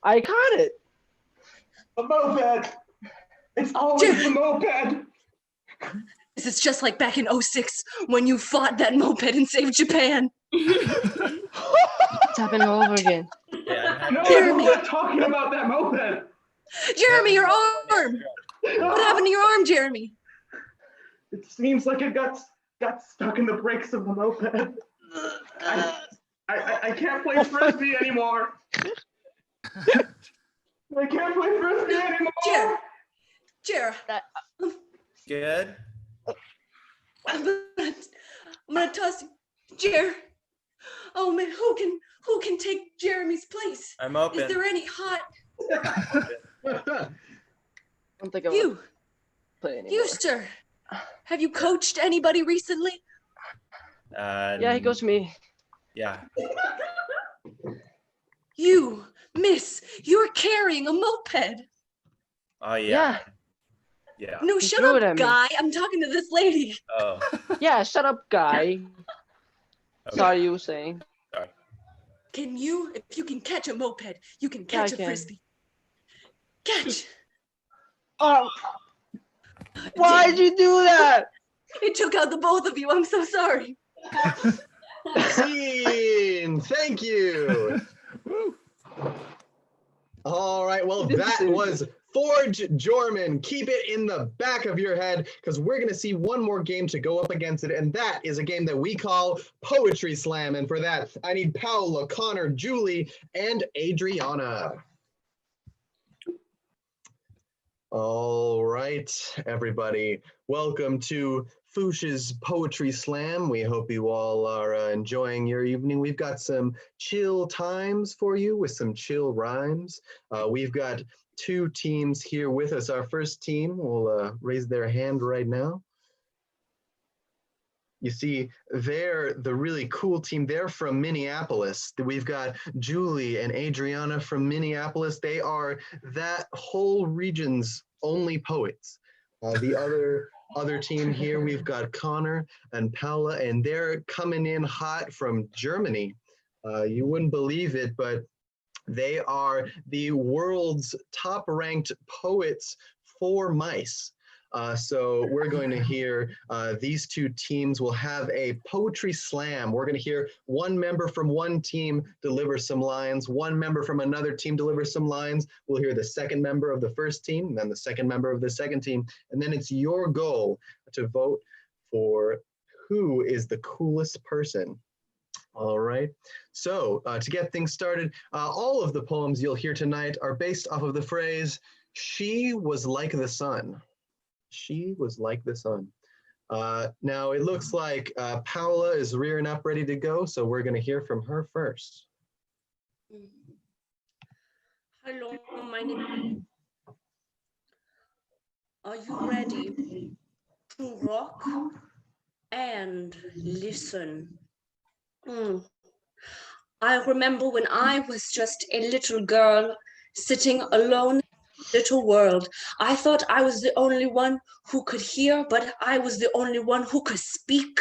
I caught it. A moped. It's always the moped. This is just like back in 06 when you fought that moped and saved Japan. It's happening all over again. No, Jeremy. I'm not talking about that moped. Jeremy, your arm. What happened to your arm, Jeremy? It seems like it got stuck in the brakes of the moped. I can't play frisbee anymore. I can't play frisbee anymore. Jer. Good. I'm gonna toss you. Jer. Oh man, who can take Jeremy's place? I'm open. Is there any hot? I don't think I You. will play anymore. You, sir. Have you coached anybody recently? Yeah, he coached me. Yeah. You, miss, you're carrying a moped. Oh yeah. Yeah. No, He shut threw it at up, me. guy. I'm talking to this lady. Oh. Yeah, shut up, guy. Okay. Sorry, you were saying. Sorry. Can you, if you can catch a moped, you can Yeah, catch I a can. frisbee. Catch. Oh. Why'd you do that? It took out the both of you. I'm so sorry. Scene. Thank you. All right. Well, that was Forge Jorman. Keep it in the back of your head because we're going to see one more game to go up against it. And that is a game that we call Poetry Slam. And for that, I need Paola, Connor, Julie, and Adriana. All right, everybody. Welcome to Foosh's Poetry Slam. We hope you all are enjoying your evening. We've got some chill times for you with some chill rhymes. We've got two teams here with us. Our first team will raise their hand right now. You see, they're the really cool team. They're from Minneapolis. We've got Julie and Adriana from Minneapolis. They are that whole region's only poets. The other team here, we've got Connor and Paula, and they're coming in hot from Germany. You wouldn't believe it, but they are the world's top-ranked poets for mice. So we're going to hear these two teams will have a poetry slam. We're going to hear one member from one team deliver some lines, one member from another team deliver some lines. We'll hear the second member of the first team, then the second member of the second team, and then it's your goal to vote for who is the coolest person. All right, so to get things started, all of the poems you'll hear tonight are based off of the phrase, "She was like the sun." She was like the sun. Now it looks like Paola is rearing up ready to go, so we're going to hear from her first. Hello, my name. Are you ready to rock and listen? I remember when I was just a little girl sitting alone in a little world. I thought I was the only one who could hear, but I was the only one who could speak.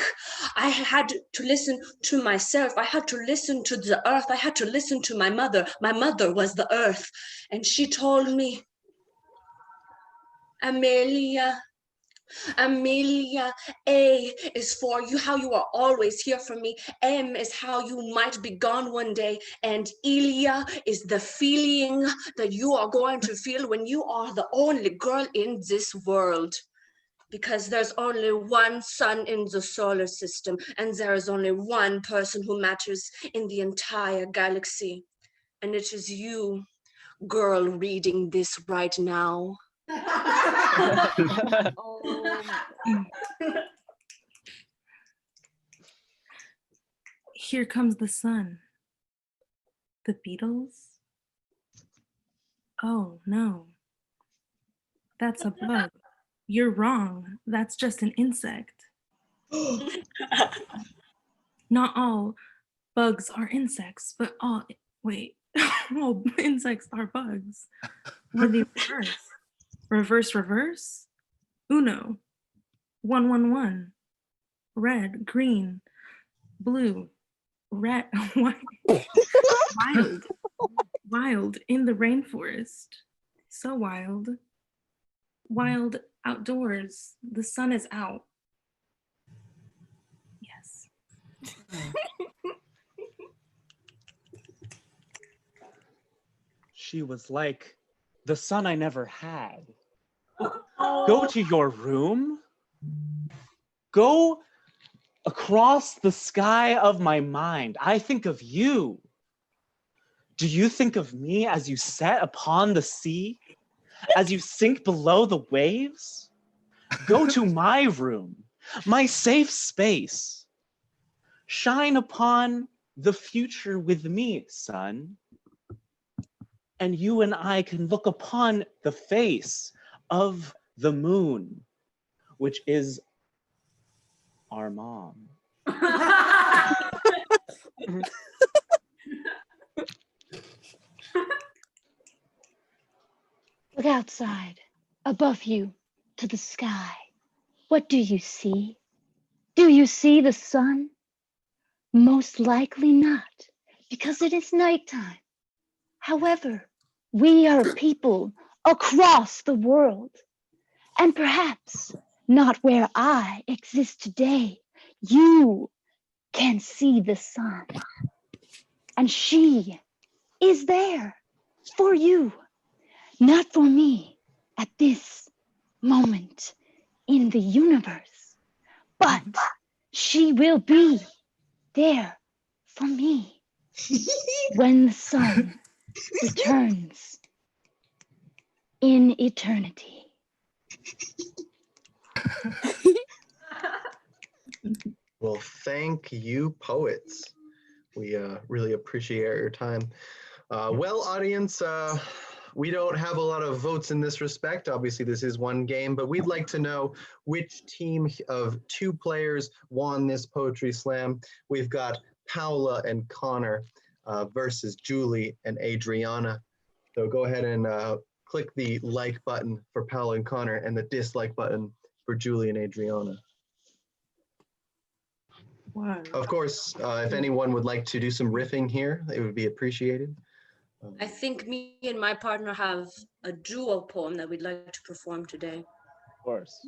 I had to listen to myself. I had to listen to the earth. I had to listen to my mother. My mother was the earth. And she told me, Amelia, Amelia, A is for you, how you are always here for me. M is how you might be gone one day. And Ilia is the feeling that you are going to feel when you are the only girl in this world. Because there's only one sun in the solar system, and there is only one person who matters in the entire galaxy. And it is you, girl, reading this right now. Here comes the sun. The beetles? Oh, no. That's a bug. You're wrong. That's just an insect. Not all bugs are insects, but wait, all insects are bugs. Or the reverse. Reverse, reverse? Uno. 111. Red, green, blue, red, white. Wild. Wild in the rainforest. So wild. Wild outdoors. The sun is out. Yes. She was like the son I never had. Go to your room. Go across the sky of my mind. I think of you. Do you think of me as you set upon the sea? As you sink below the waves? Go to my room, my safe space. Shine upon the future with me, son. And you and I can look upon the face of the moon, which is our mom. Look outside, above you, to the sky. What do you see? Do you see the sun? Most likely not, because it is nighttime. However, we are people across the world, and perhaps not where I exist today. You can see the sun, and she is there for you, not for me at this moment in the universe, but she will be there for me when the sun returns in eternity. Well, thank you, poets. We really appreciate your time. Well, audience, we don't have a lot of votes in this respect. Obviously, this is one game, but we'd like to know which team of 2 players won this poetry slam. We've got Paula and Connor versus Julie and Adriana. So go ahead and click the like button for Paula and Connor and the dislike button for Julie and Adriana. Wow. Of course, if anyone would like to do some riffing here, it would be appreciated. I think me and my partner have a duo poem that we'd like to perform today. Of course.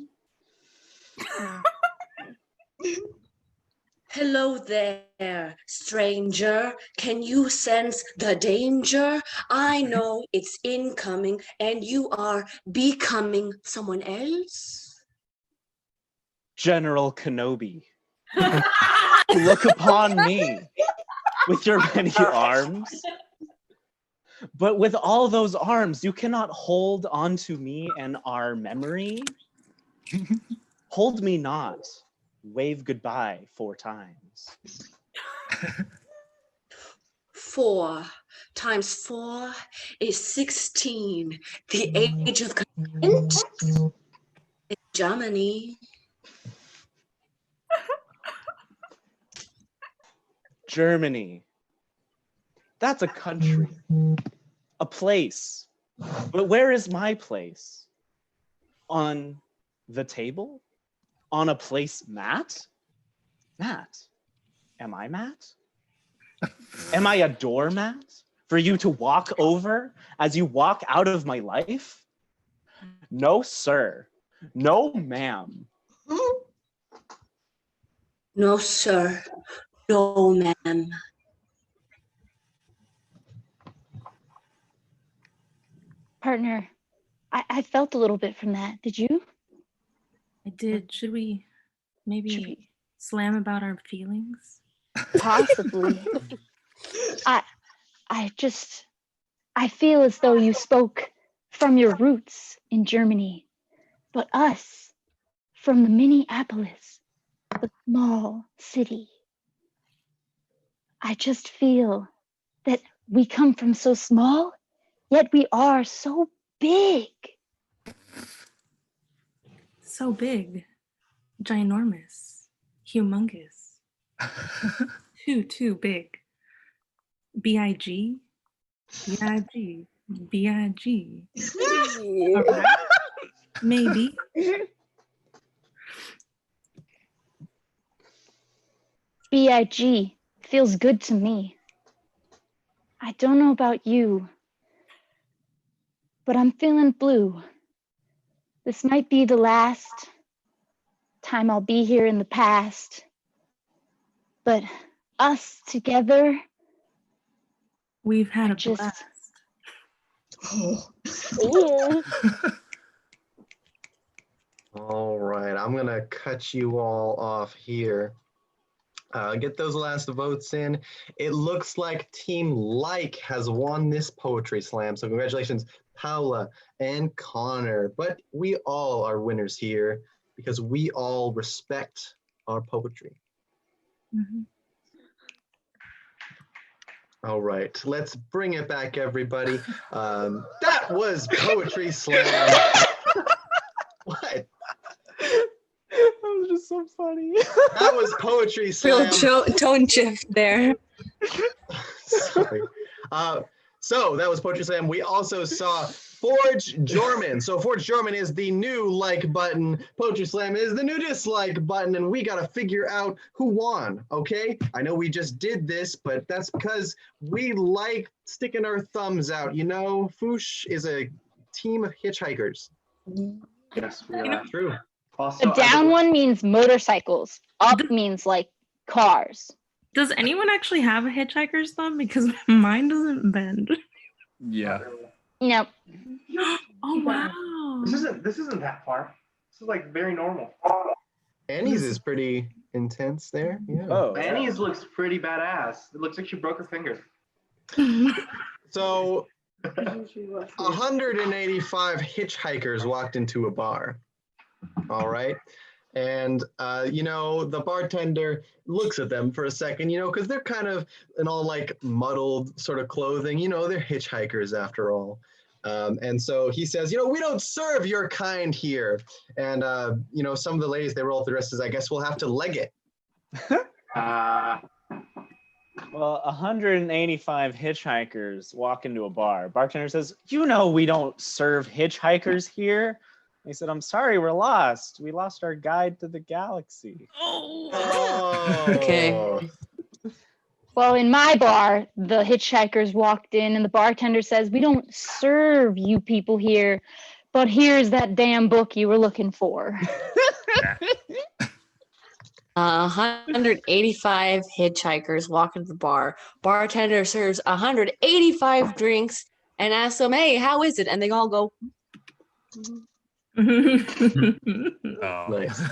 Hello there, stranger. Can you sense the danger? I know it's incoming and you are becoming someone else. General Kenobi, look upon me with your many arms. But with all those arms, you cannot hold onto me and our memory. Hold me not. Wave goodbye 4 times. 4 times 4 is 16. The age of consent in Germany. Germany. That's a country, a place. But where is my place? On the table? On a place mat? Matt, am I Matt? Am I a doormat for you to walk over as you walk out of my life? No, sir. No, ma'am. No, sir. No, ma'am. Partner, I felt a little bit from that. Did you? I did. Should we maybe slam about our feelings? Possibly. I feel as though you spoke from your roots in Germany, but us from the Minneapolis, the small city. I just feel that we come from so small, yet we are so big. So big, ginormous, humongous, too big. B-I-G, B-I-G, B-I-G. All right. Maybe. B-I-G feels good to me. I don't know about you, but I'm feeling blue. This might be the last time I'll be here in the past, but us together, we've had a blast. Oh. All right, I'm gonna cut you all off here. Get those last votes in. It looks like Team Like has won this poetry slam. So congratulations, Paula and Connor. But we all are winners here because we all respect our poetry. Mm-hmm. All right, let's bring it back, everybody. That was poetry slam. What? That was just so funny. That was poetry slam. Real tone shift there. Sorry. So that was poetry slam. We also saw Forge Jorman. So Forge Jorman is the new like button. Poetry slam is the new dislike button, and we gotta figure out who won. Okay? I know we just did this, but that's because we like sticking our thumbs out. You know, Foosh is a team of hitchhikers. Yes, we You know, are. True. Also, The down one means motorcycles. Up means like cars. Does anyone actually have a hitchhiker's thumb? Because mine doesn't bend. Yeah. Nope. Oh wow. This isn't that far. This is like very normal. Annie's is pretty intense there. Yeah. Oh, Annie's looks pretty badass. It looks like she broke her finger. So 185 hitchhikers walked into a bar. All right. And, you know, the bartender looks at them for a second, you know, because they're kind of in all like muddled sort of clothing. You know, they're hitchhikers after all. And so he says, you know, we don't serve your kind here. And, you know, some of the ladies, they roll up the dresses. I guess we'll have to leg it. Well, 185 hitchhikers walk into a bar. Bartender says, you know we don't serve hitchhikers here. He said, I'm sorry, we're lost. We lost our guide to the galaxy. Oh. Okay. Well, in my bar, the hitchhikers walked in and the bartender says, we don't serve you people here, but here's that damn book you were looking for. 185 hitchhikers walk into the bar. Bartender serves 185 drinks and asks them, hey, how is it? And they all go, Oh. Nice.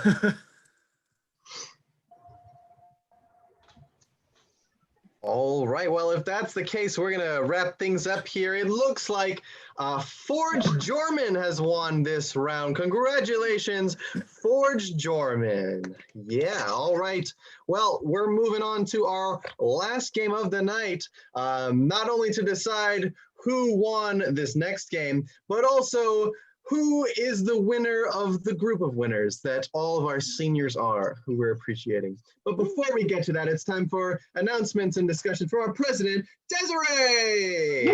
All right, well, if that's the case, we're gonna wrap things up here. It looks like Forge Jorman has won this round. Congratulations, Forge Jorman. Yeah, all right. Well, we're moving on to our last game of the night, not only to decide who won this next game, but also who is the winner of the group of winners that all of our seniors are, who we're appreciating. But before we get to that, it's time for announcements and discussion from our president, Desiree!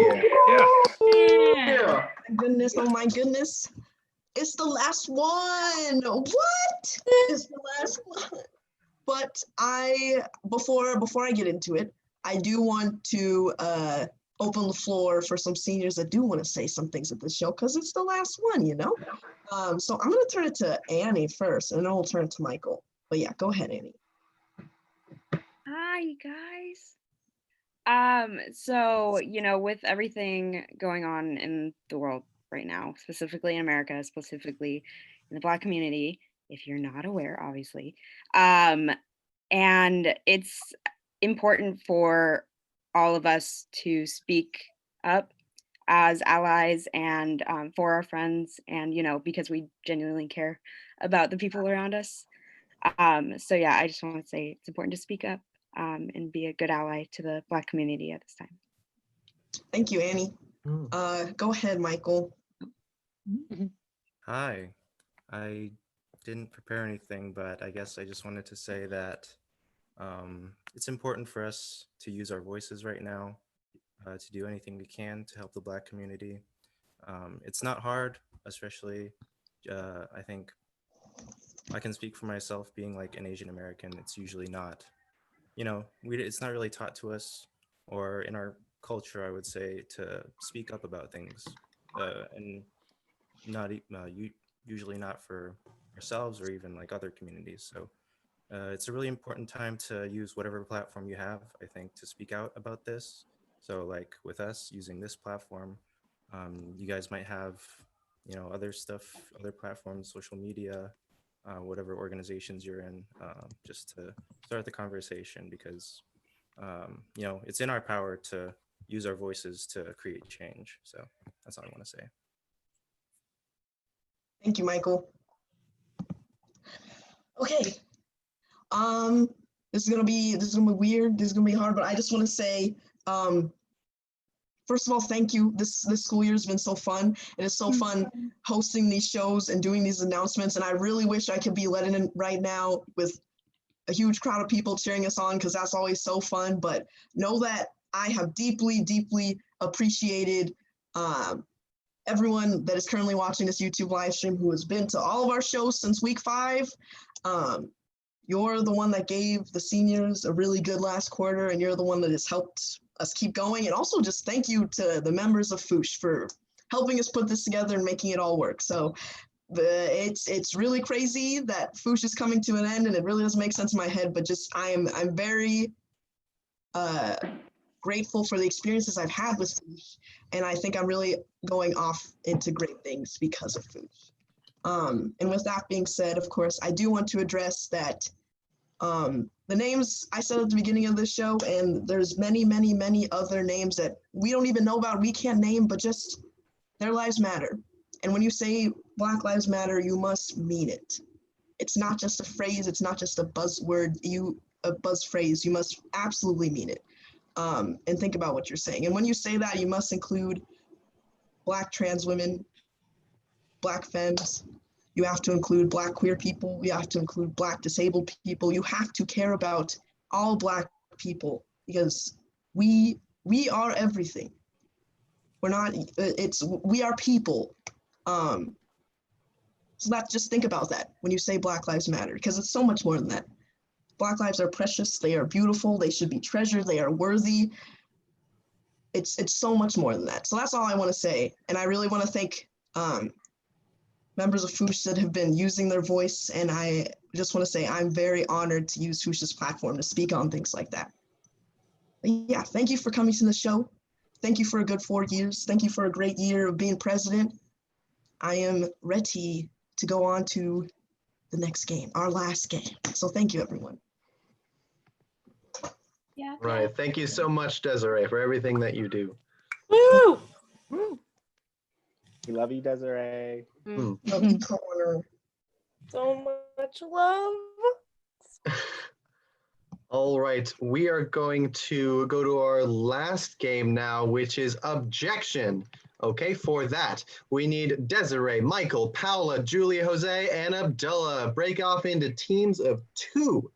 Yeah. My goodness, oh my goodness. It's the last one. What? It's the last one. But before I get into it, I do want to open the floor for some seniors that do want to say some things at this show because it's the last one, you know? So I'm going to turn it to Annie first, and then we'll turn it to Michael. But yeah, go ahead, Annie. Hi, you guys. So, you know, with everything going on in the world right now, specifically in America, specifically in the Black community, if you're not aware, obviously, and it's important for all of us to speak up as allies and for our friends, and, you know, because we genuinely care about the people around us. So yeah, I just want to say it's important to speak up and be a good ally to the Black community at this time. Thank you, Annie. Go ahead, Michael. Hi. I didn't prepare anything, but I guess I just wanted to say that it's important for us to use our voices right now, to do anything we can to help the Black community. It's not hard, especially I think I can speak for myself being like an Asian American. It's usually not, it's not really taught to us or in our culture, I would say, to speak up about things, and usually not for ourselves or even like other communities. So it's a really important time to use whatever platform you have, I think, to speak out about this. So like with us using this platform, you guys might have, other stuff, other platforms, social media, whatever organizations you're in, just to start the conversation because, it's in our power to use our voices to create change. So that's all I want to say. Thank you, Michael. Okay. This is gonna be weird. This is gonna be hard, but I just want to say, first of all, thank you. This school year has been so fun. It is so fun hosting these shows and doing these announcements. And I really wish I could be letting in right now with a huge crowd of people cheering us on because that's always so fun. But know that I have deeply, deeply appreciated everyone that is currently watching this YouTube live stream who has been to all of our shows since week 5. You're the one that gave the seniors a really good last quarter, and you're the one that has helped us keep going. And also just thank you to the members of Foosh for helping us put this together and making it all work. So it's really crazy that Foosh is coming to an end, and it really doesn't make sense in my head, but just I'm very grateful for the experiences I've had with Foosh, and I think I'm really going off into great things because of Foosh. And with that being said, of course, I do want to address that the names I said at the beginning of this show, and there's many, many, many other names that we don't even know about, we can't name, but just their lives matter. And when you say Black Lives Matter, you must mean it. It's not just a phrase, it's not just a buzzword, a buzz phrase, you must absolutely mean it. And think about what you're saying. And when you say that, you must include Black trans women, Black femmes, you have to include Black queer people, you have to include Black disabled people, you have to care about all Black people because we are everything. We're not, we are people. So just think about that when you say Black Lives Matter, because it's so much more than that. Black lives are precious, they are beautiful, they should be treasured, they are worthy. It's so much more than that. So that's all I want to say. And I really want to thank members of Foosh that have been using their voice. And I just want to say I'm very honored to use Foosh's platform to speak on things like that. But yeah, thank you for coming to the show. Thank you for a good 4 years. Thank you for a great year of being president. I am ready to go on to the next game, our last game. So thank you, everyone. Yeah. Right. Thank you so much, Desiree, for everything that you do. Woo! We love you, Desiree. Love you, Connor. So much love. All right, we are going to go to our last game now, which is Objection. Okay, for that, we need Desiree, Michael, Paula, Julia, Jose, and Abdullah. Break off into teams of 2.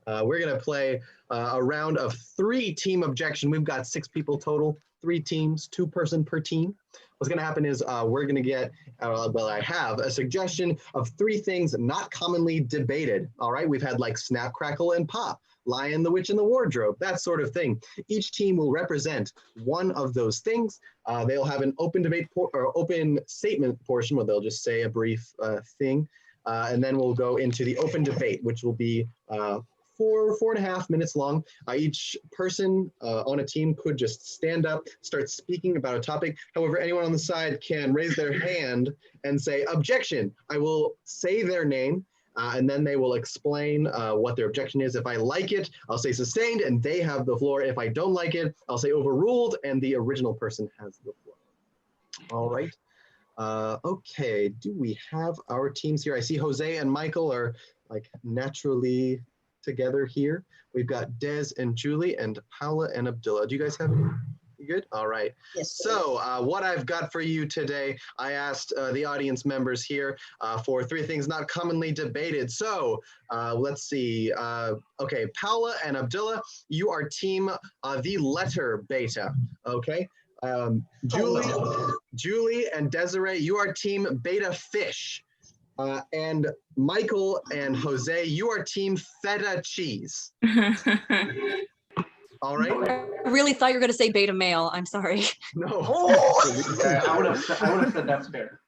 We're going to play a round of 3 team objection. We've got 6 people total, 3 teams, 2 person per team. What's going to happen is we're going to get, I have a suggestion of 3 things not commonly debated. All right, we've had like Snap, Crackle, and Pop, Lion, the Witch, and the Wardrobe, that sort of thing. Each team will represent one of those things. They'll have an open debate or open statement portion where they'll just say a brief thing. And then we'll go into the open debate, which will be 4.5 minutes long. Each person on a team could just stand up, start speaking about a topic. However, anyone on the side can raise their hand and say, objection. I will say their name, and then they will explain what their objection is. If I like it, I'll say sustained, and they have the floor. If I don't like it, I'll say overruled, and the original person has the floor. All right. Okay, do we have our teams here? I see Jose and Michael are like naturally together here. We've got Des and Julie and Paula and Abdullah. Do you guys have any? You good? All right. Yes. So what I've got for you today, I asked the audience members here for 3 things not commonly debated. So let's see. Okay, Paula and Abdullah, you are team the letter beta. Okay. Julie and Desiree, you are team beta fish. And Michael and Jose, you are team feta cheese. All right. I really thought you were going to say beta male. I'm sorry. No. I would have said that's fair.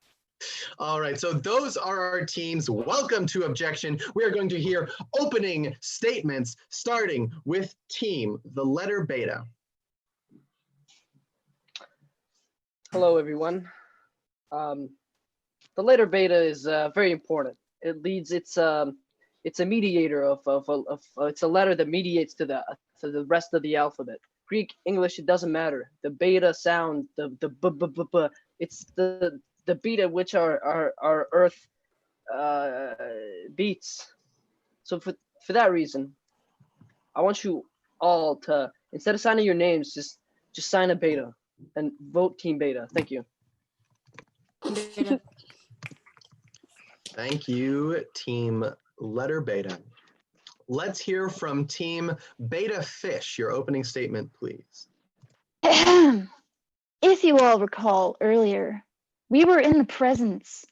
All right, so those are our teams. Welcome to Objection. We are going to hear opening statements, starting with team, the letter beta. Hello, everyone. The letter beta is very important. It leads. It's a mediator of it's a letter that mediates to the rest of the alphabet. Greek, English, it doesn't matter. The beta sound, the b, it's the beta which our Earth beats. So for that reason, I want you all to, instead of signing your names, just sign a beta and vote Team Beta. Thank you. Thank you, team letter beta. Let's hear from team beta fish. Your opening statement, please. If you all recall earlier, we were in the presence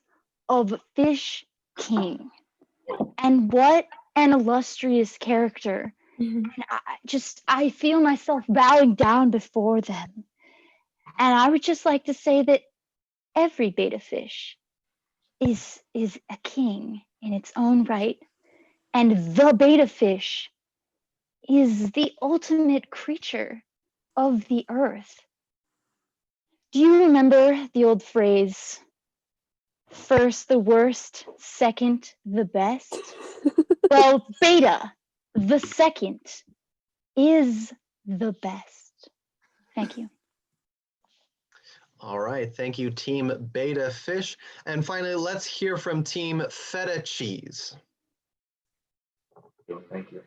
of Fish King. And what an illustrious character. And I feel myself bowing down before them. And I would just like to say that every beta fish is a king in its own right. And the beta fish is the ultimate creature of the earth. Do you remember the old phrase, first the worst, second the best? Well, beta, the second, is the best. Thank you. All right, thank you, team beta fish. And finally, let's hear from team feta cheese. Thank you.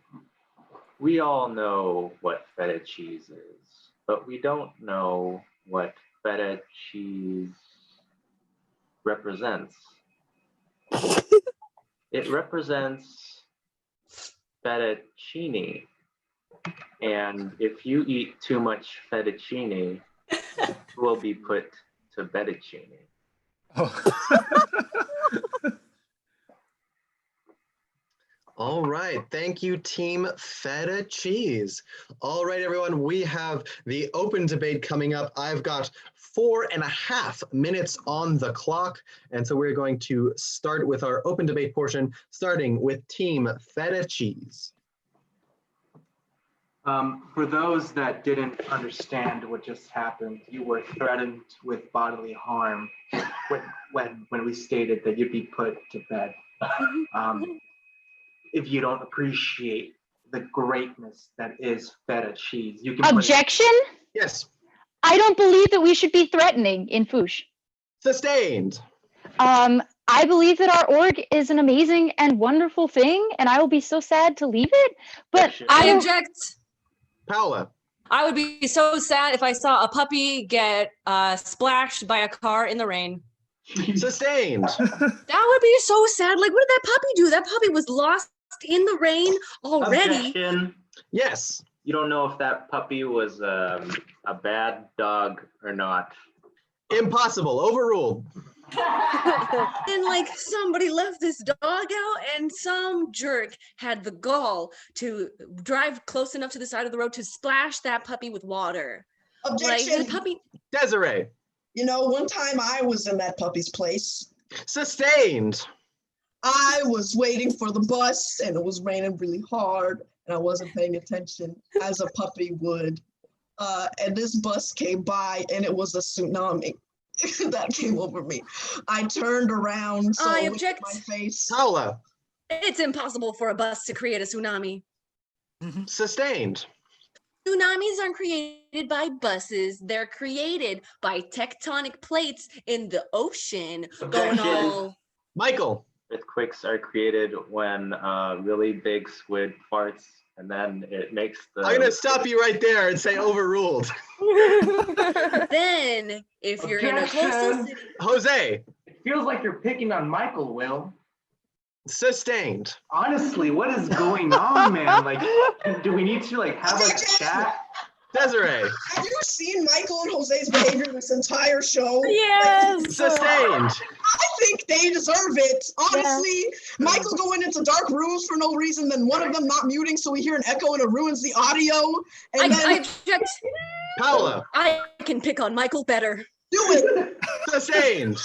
We all know what feta cheese is, but we don't know what feta cheese represents. It represents fettuccine. And if you eat too much fettuccine, you will be put to fettuccine. All right, thank you, team feta cheese. All right, everyone, we have the open debate coming up. I've got 4.5 minutes on the clock, and so we're going to start with our open debate portion, starting with team feta cheese. For those that didn't understand what just happened, you were threatened with bodily harm when we stated that you'd be put to bed. If you don't appreciate the greatness that is feta cheese, you can Objection? Yes. I don't believe that we should be threatening in Foosh. Sustained. I believe that our org is an amazing and wonderful thing, and I will be so sad to leave it. But I object. Paula. I would be so sad if I saw a puppy get splashed by a car in the rain. Sustained. That would be so sad. Like, what did that puppy do? That puppy was lost in the rain already. Objection. Yes. You don't know if that puppy was a bad dog or not. Impossible. Overruled. And like somebody left this dog out and some jerk had the gall to drive close enough to the side of the road to splash that puppy with water. Objection. Like the puppy. Desiree. You know, one time I was in that puppy's place. Sustained. I was waiting for the bus and it was raining really hard and I wasn't paying attention as a puppy would. And this bus came by and it was a tsunami that came over me. I turned around, so I object. my face. Paula. It's impossible for a bus to create a tsunami. Sustained. Tsunamis aren't created by buses. They're created by tectonic plates in the ocean going all. Michael. earthquakes are created when really big squid farts, and then it makes the. I'm gonna stop you right there and say overruled. Then, if you're in a coastal Objection. city, Jose, It feels like you're picking on Michael, Will. sustained. Honestly, what is going on, man? Like, do we need to like have a chat? Desiree, Have you seen Michael and Jose's behavior this entire show? Yes. sustained. I think they deserve it. Honestly, Michael going into dark rooms for no reason, then one of them not muting so we hear an echo and it ruins the audio. And I then object. Paula, I can pick on Michael better. do it. sustained.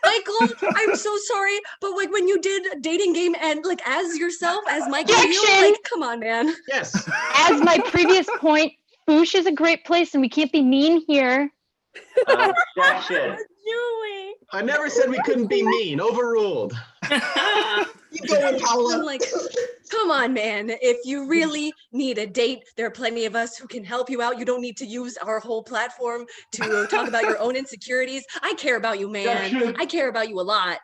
Michael, I'm so sorry, but like when you did a dating game and like as yourself, as Michael, you Objection! like, come on, man. Yes. As my previous point, Foosh is a great place and we can't be mean here. Objection. Julie. I never said we couldn't be mean. Overruled. Keep going, Paula. I'm like, come on, man. If you really need a date, there are plenty of us who can help you out. You don't need to use our whole platform to talk about your own insecurities. I care about you, man. Objection. I care about you a lot.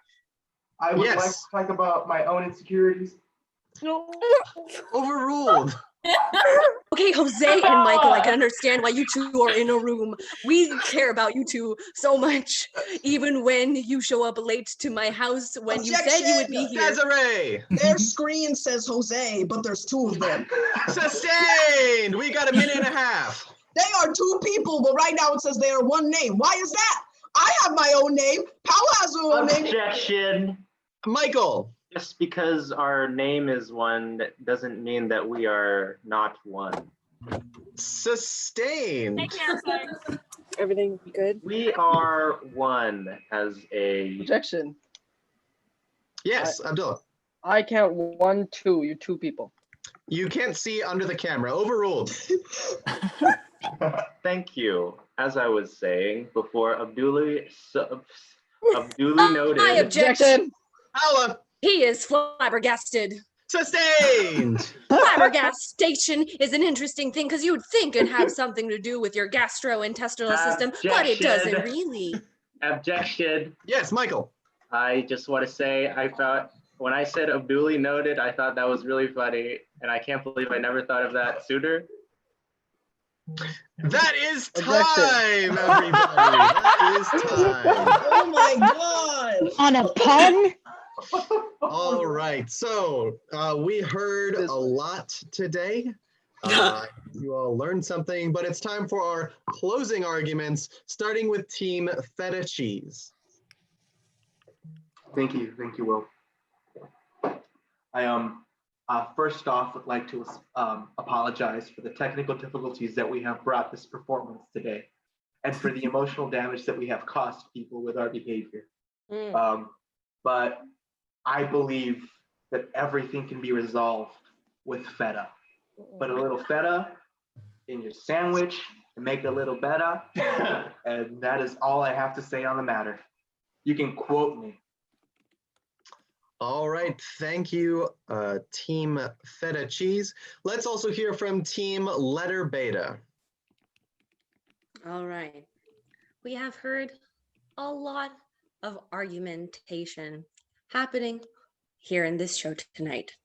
I would Yes. like to talk about my own insecurities. No. Overruled. Okay, Jose and Michael, I can understand why you two are in a room. We care about you two so much. Even when you show up late to my house when you said you would be here. Desiree, Their screen says Jose, but there's two of them. sustained. We got a minute and a half. They are two people, but right now it says they are one name. Why is that? I have my own name. Paula has her own name. Objection. Michael, Just because our name is one, that doesn't mean that we are not one. sustained. Everything good? We are one as a. Objection. Yes, Abdullah. I count 1, 2. You're 2 people. You can't see under the camera. Overruled. Thank you. As I was saying before, Abdullah noted. I object. Paula, He is flabbergasted. sustained. Flabbergastation is an interesting thing because you'd think it'd have something to do with your gastrointestinal system, but it doesn't Objection. really. Objection. Yes, Michael. I just want to say I thought when I said Abdullah noted, I thought that was really funny, and I can't believe I never thought of that sooner. That is Objection. time, everybody. That is time. Oh my God. On a pun? All right. So we heard a lot today. You all learned something, but it's time for our closing arguments, starting with Team Feta Cheese. Thank you, Will. I first off would like to apologize for the technical difficulties that we have brought this performance today, and for the emotional damage that we have caused people with our behavior. But I believe that everything can be resolved with feta. Put a little feta in your sandwich and make it a little better, and that is all I have to say on the matter. You can quote me. All right, thank you, Team Feta Cheese. Let's also hear from Team Letter Beta. All right. We have heard a lot of argumentation happening here in this show tonight.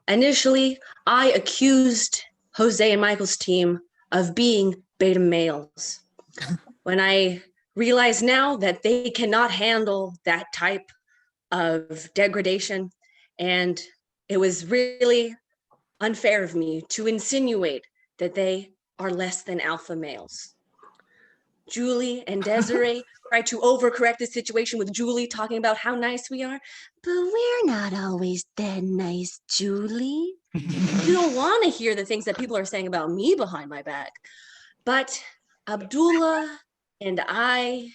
Initially, I accused Jose and Michael's team of being beta males. When I realize now that they cannot handle that type of degradation, and it was really unfair of me to insinuate that they are less than alpha males. Julie and Desiree tried to overcorrect the situation with Julie talking about how nice we are, but we're not always that nice, Julie. You don't want to hear the things that people are saying about me behind my back. But Abdullah and I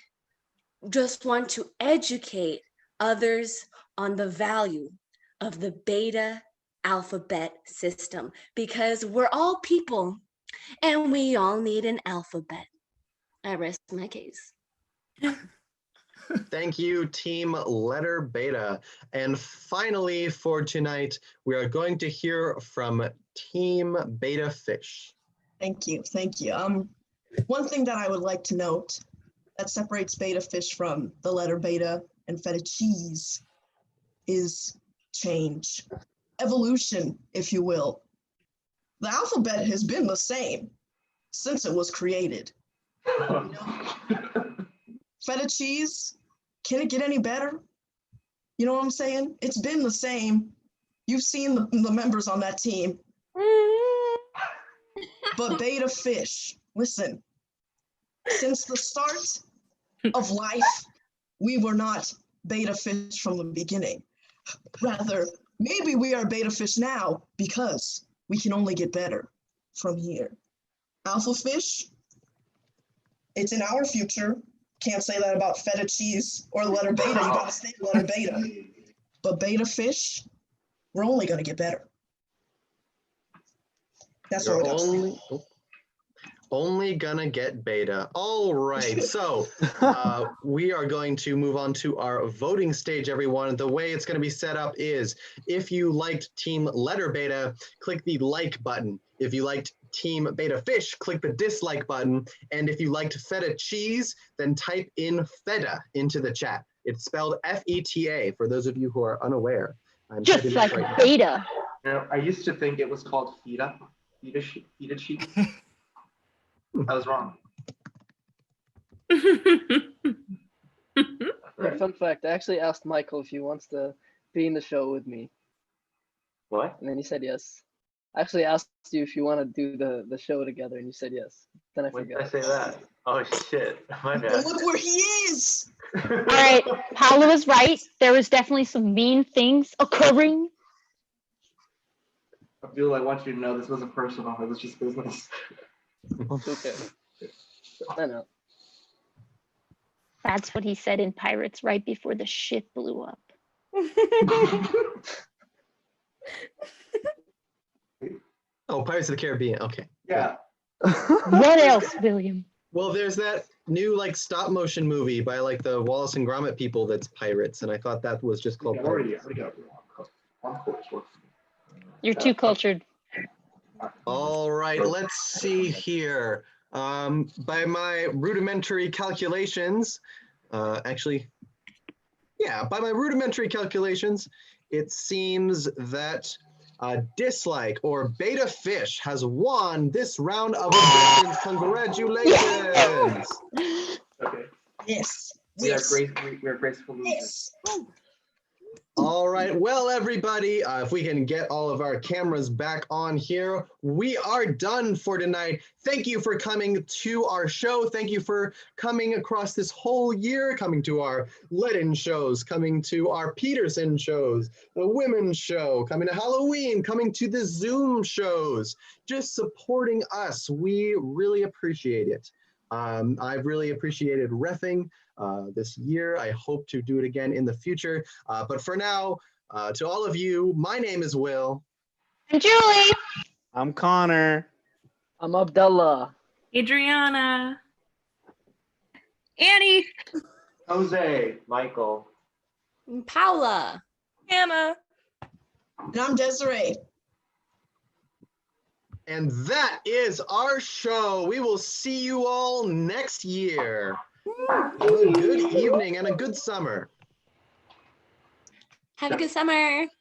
just want to educate others on the value of the beta alphabet system, because we're all people and we all need an alphabet. I rest my case. Thank you, Team Letter Beta. And finally, for tonight, we are going to hear from Team Beta Fish. Thank you. One thing that I would like to note that separates Beta Fish from the letter Beta and Feta Cheese is change, evolution, if you will. The alphabet has been the same since it was created. You know? Feta cheese, can it get any better? You know what I'm saying? It's been the same. You've seen the members on that team. But beta fish, listen, since the start of life, we were not beta fish from the beginning. Rather, maybe we are beta fish now because we can only get better from here. Alpha fish, it's in our future. Can't say that about feta cheese or the letter beta. You gotta stay the letter beta. But beta fish, we're only gonna get better. That's all I got to say. Only gonna get beta. All right, so we are going to move on to our voting stage, everyone. The way it's gonna be set up is if you liked Team Letter Beta, click the like button. If you liked Team Beta Fish, click the dislike button. And if you liked Feta Cheese, then type in Feta into the chat. It's spelled F-E-T-A for those of you who are unaware. I'm Just typing like this right now. beta. You know, I used to think it was called feta cheese. I was wrong. Yeah, fun fact, I actually asked Michael if he wants to be in the show with me. What? And then he said yes. I actually asked you if you want to do the show together, and you said yes. Then I When did forgot. I say that? Oh shit, my But bad. look where he is. All right, Paolo was right. There was definitely some mean things occurring. Abdul, I want you to know this wasn't personal. It was just business. It's okay. I know. That's what he said in Pirates right before the ship blew up. Oh, Pirates of the Caribbean. Okay. Yeah. What else, William? Well, there's that new like stop motion movie by like the Wallace and Gromit people that's pirates, and I thought that was just called Pirates. You're too cultured. All right, let's see here. By my rudimentary calculations, by my rudimentary calculations, it seems that Dislike or Beta Fish has won this round of auditions. Congratulations! Okay. Yes. We are Yes. we are graceful losers. Yes. All right, well, everybody, if we can get all of our cameras back on here, we are done for tonight. Thank you for coming to our show. Thank you for coming across this whole year, coming to our Let-In shows, coming to our Peterson shows, the Women's Show, coming to Halloween, coming to the Zoom shows, just supporting us. We really appreciate it. I've really appreciated reffing this year. I hope to do it again in the future. But for now, to all of you, my name is Will. I'm Julie. I'm Connor. I'm Abdullah. Adriana. Annie. Jose, Michael. Paula. Hannah. And I'm Desiree. And that is our show. We will see you all next year. Have a good evening and a good summer. Have a good summer.